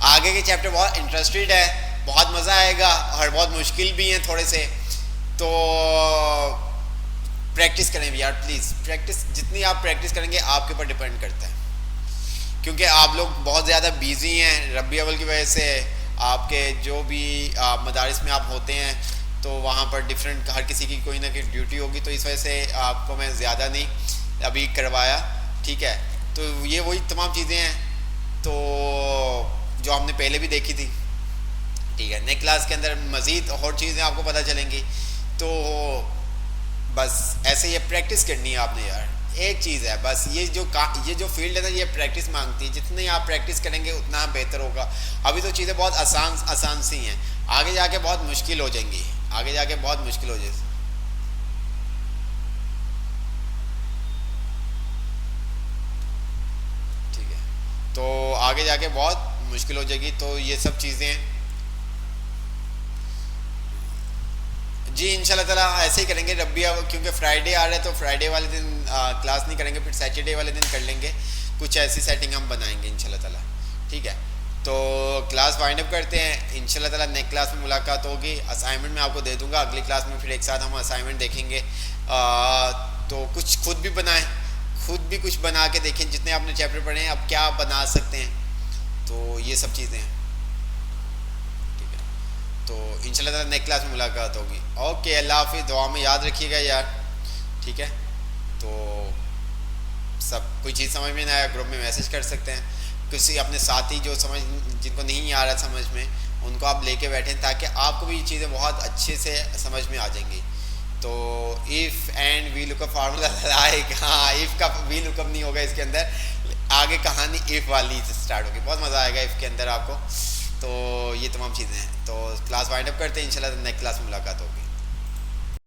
आगे के चैप्टर बहुत इंटरेस्टेड है, बहुत मज़ा आएगा और बहुत मुश्किल भी हैं थोड़े से। तो प्रैक्टिस करें यार प्लीज़, प्रैक्टिस जितनी आप प्रैक्टिस करेंगे आपके ऊपर डिपेंड करता है, क्योंकि आप लोग बहुत ज़्यादा बिजी हैं रबी अव्वल की वजह से। आपके जो भी मदारिस में आप होते हैं तो वहाँ पर डिफरेंट हर किसी की कोई ना कोई ड्यूटी होगी, तो इस वजह से आपको मैं ज़्यादा नहीं अभी करवाया। ठीक है, तो ये वही तमाम चीज़ें हैं तो जो हमने पहले भी देखी थी। ठीक है, नेक्स्ट क्लास के अंदर मज़ीद और चीज़ें आपको पता चलेंगी। तो बस ऐसे ये प्रैक्टिस करनी है आपने यार, एक चीज़ है बस, ये जो फील्ड है ना ये प्रैक्टिस मांगती है। जितनी आप प्रैक्टिस करेंगे उतना बेहतर होगा। अभी तो चीज़ें बहुत आसान सी हैं, आगे जाके बहुत मुश्किल हो जाएंगी, आगे जाके बहुत मुश्किल हो जाएगी। ठीक है, तो आगे जाके बहुत मुश्किल हो जाएगी। तो ये सब चीज़ें जी इंशाल्लाह ताला ऐसे ही करेंगे रब्बी, क्योंकि फ्राइडे आ रहा है तो फ्राइडे वाले दिन क्लास नहीं करेंगे, फिर सैटरडे वाले दिन कर लेंगे। कुछ ऐसी सेटिंग हम बनाएंगे इंशाल्लाह ताला। ठीक है, तो क्लास वाइंड अप करते हैं इंशाल्लाह ताला। नेक्स्ट क्लास में मुलाकात होगी। असाइनमेंट मैं आपको दे दूंगा अगली क्लास में, फिर एक साथ हम असाइनमेंट देखेंगे। तो कुछ खुद भी बनाएं, खुद भी कुछ बना के देखें, जितने आपने चैप्टर पढ़े हैं अब क्या बना सकते हैं। तो ये सब चीज़ें हैं। ठीक है, तो इंशाल्लाह ताला नेक्स्ट क्लास में मुलाकात होगी। ओके, अल्लाह हाफिज़, दुआ में याद रखिएगा यार। ठीक है, तो सब कोई चीज़ समझ में ना आया ग्रुप में मैसेज कर सकते हैं, किसी अपने साथी जो समझ जिनको नहीं आ रहा समझ में उनको आप लेके बैठें, ताकि आपको भी ये चीज़ें बहुत अच्छे से समझ में आ जाएंगी। तो if and V lookup formula like, हाँ इफ़ का वी लुकअप नहीं होगा इसके अंदर, आगे कहानी इफ़ वाली से स्टार्ट होगी, बहुत मज़ा आएगा इफ़ के अंदर आपको। तो ये तमाम चीज़ें हैं। तो क्लास वाइंड अप करते हैं, इंशाल्लाह नेक्स्ट क्लास में मुलाकात होगी।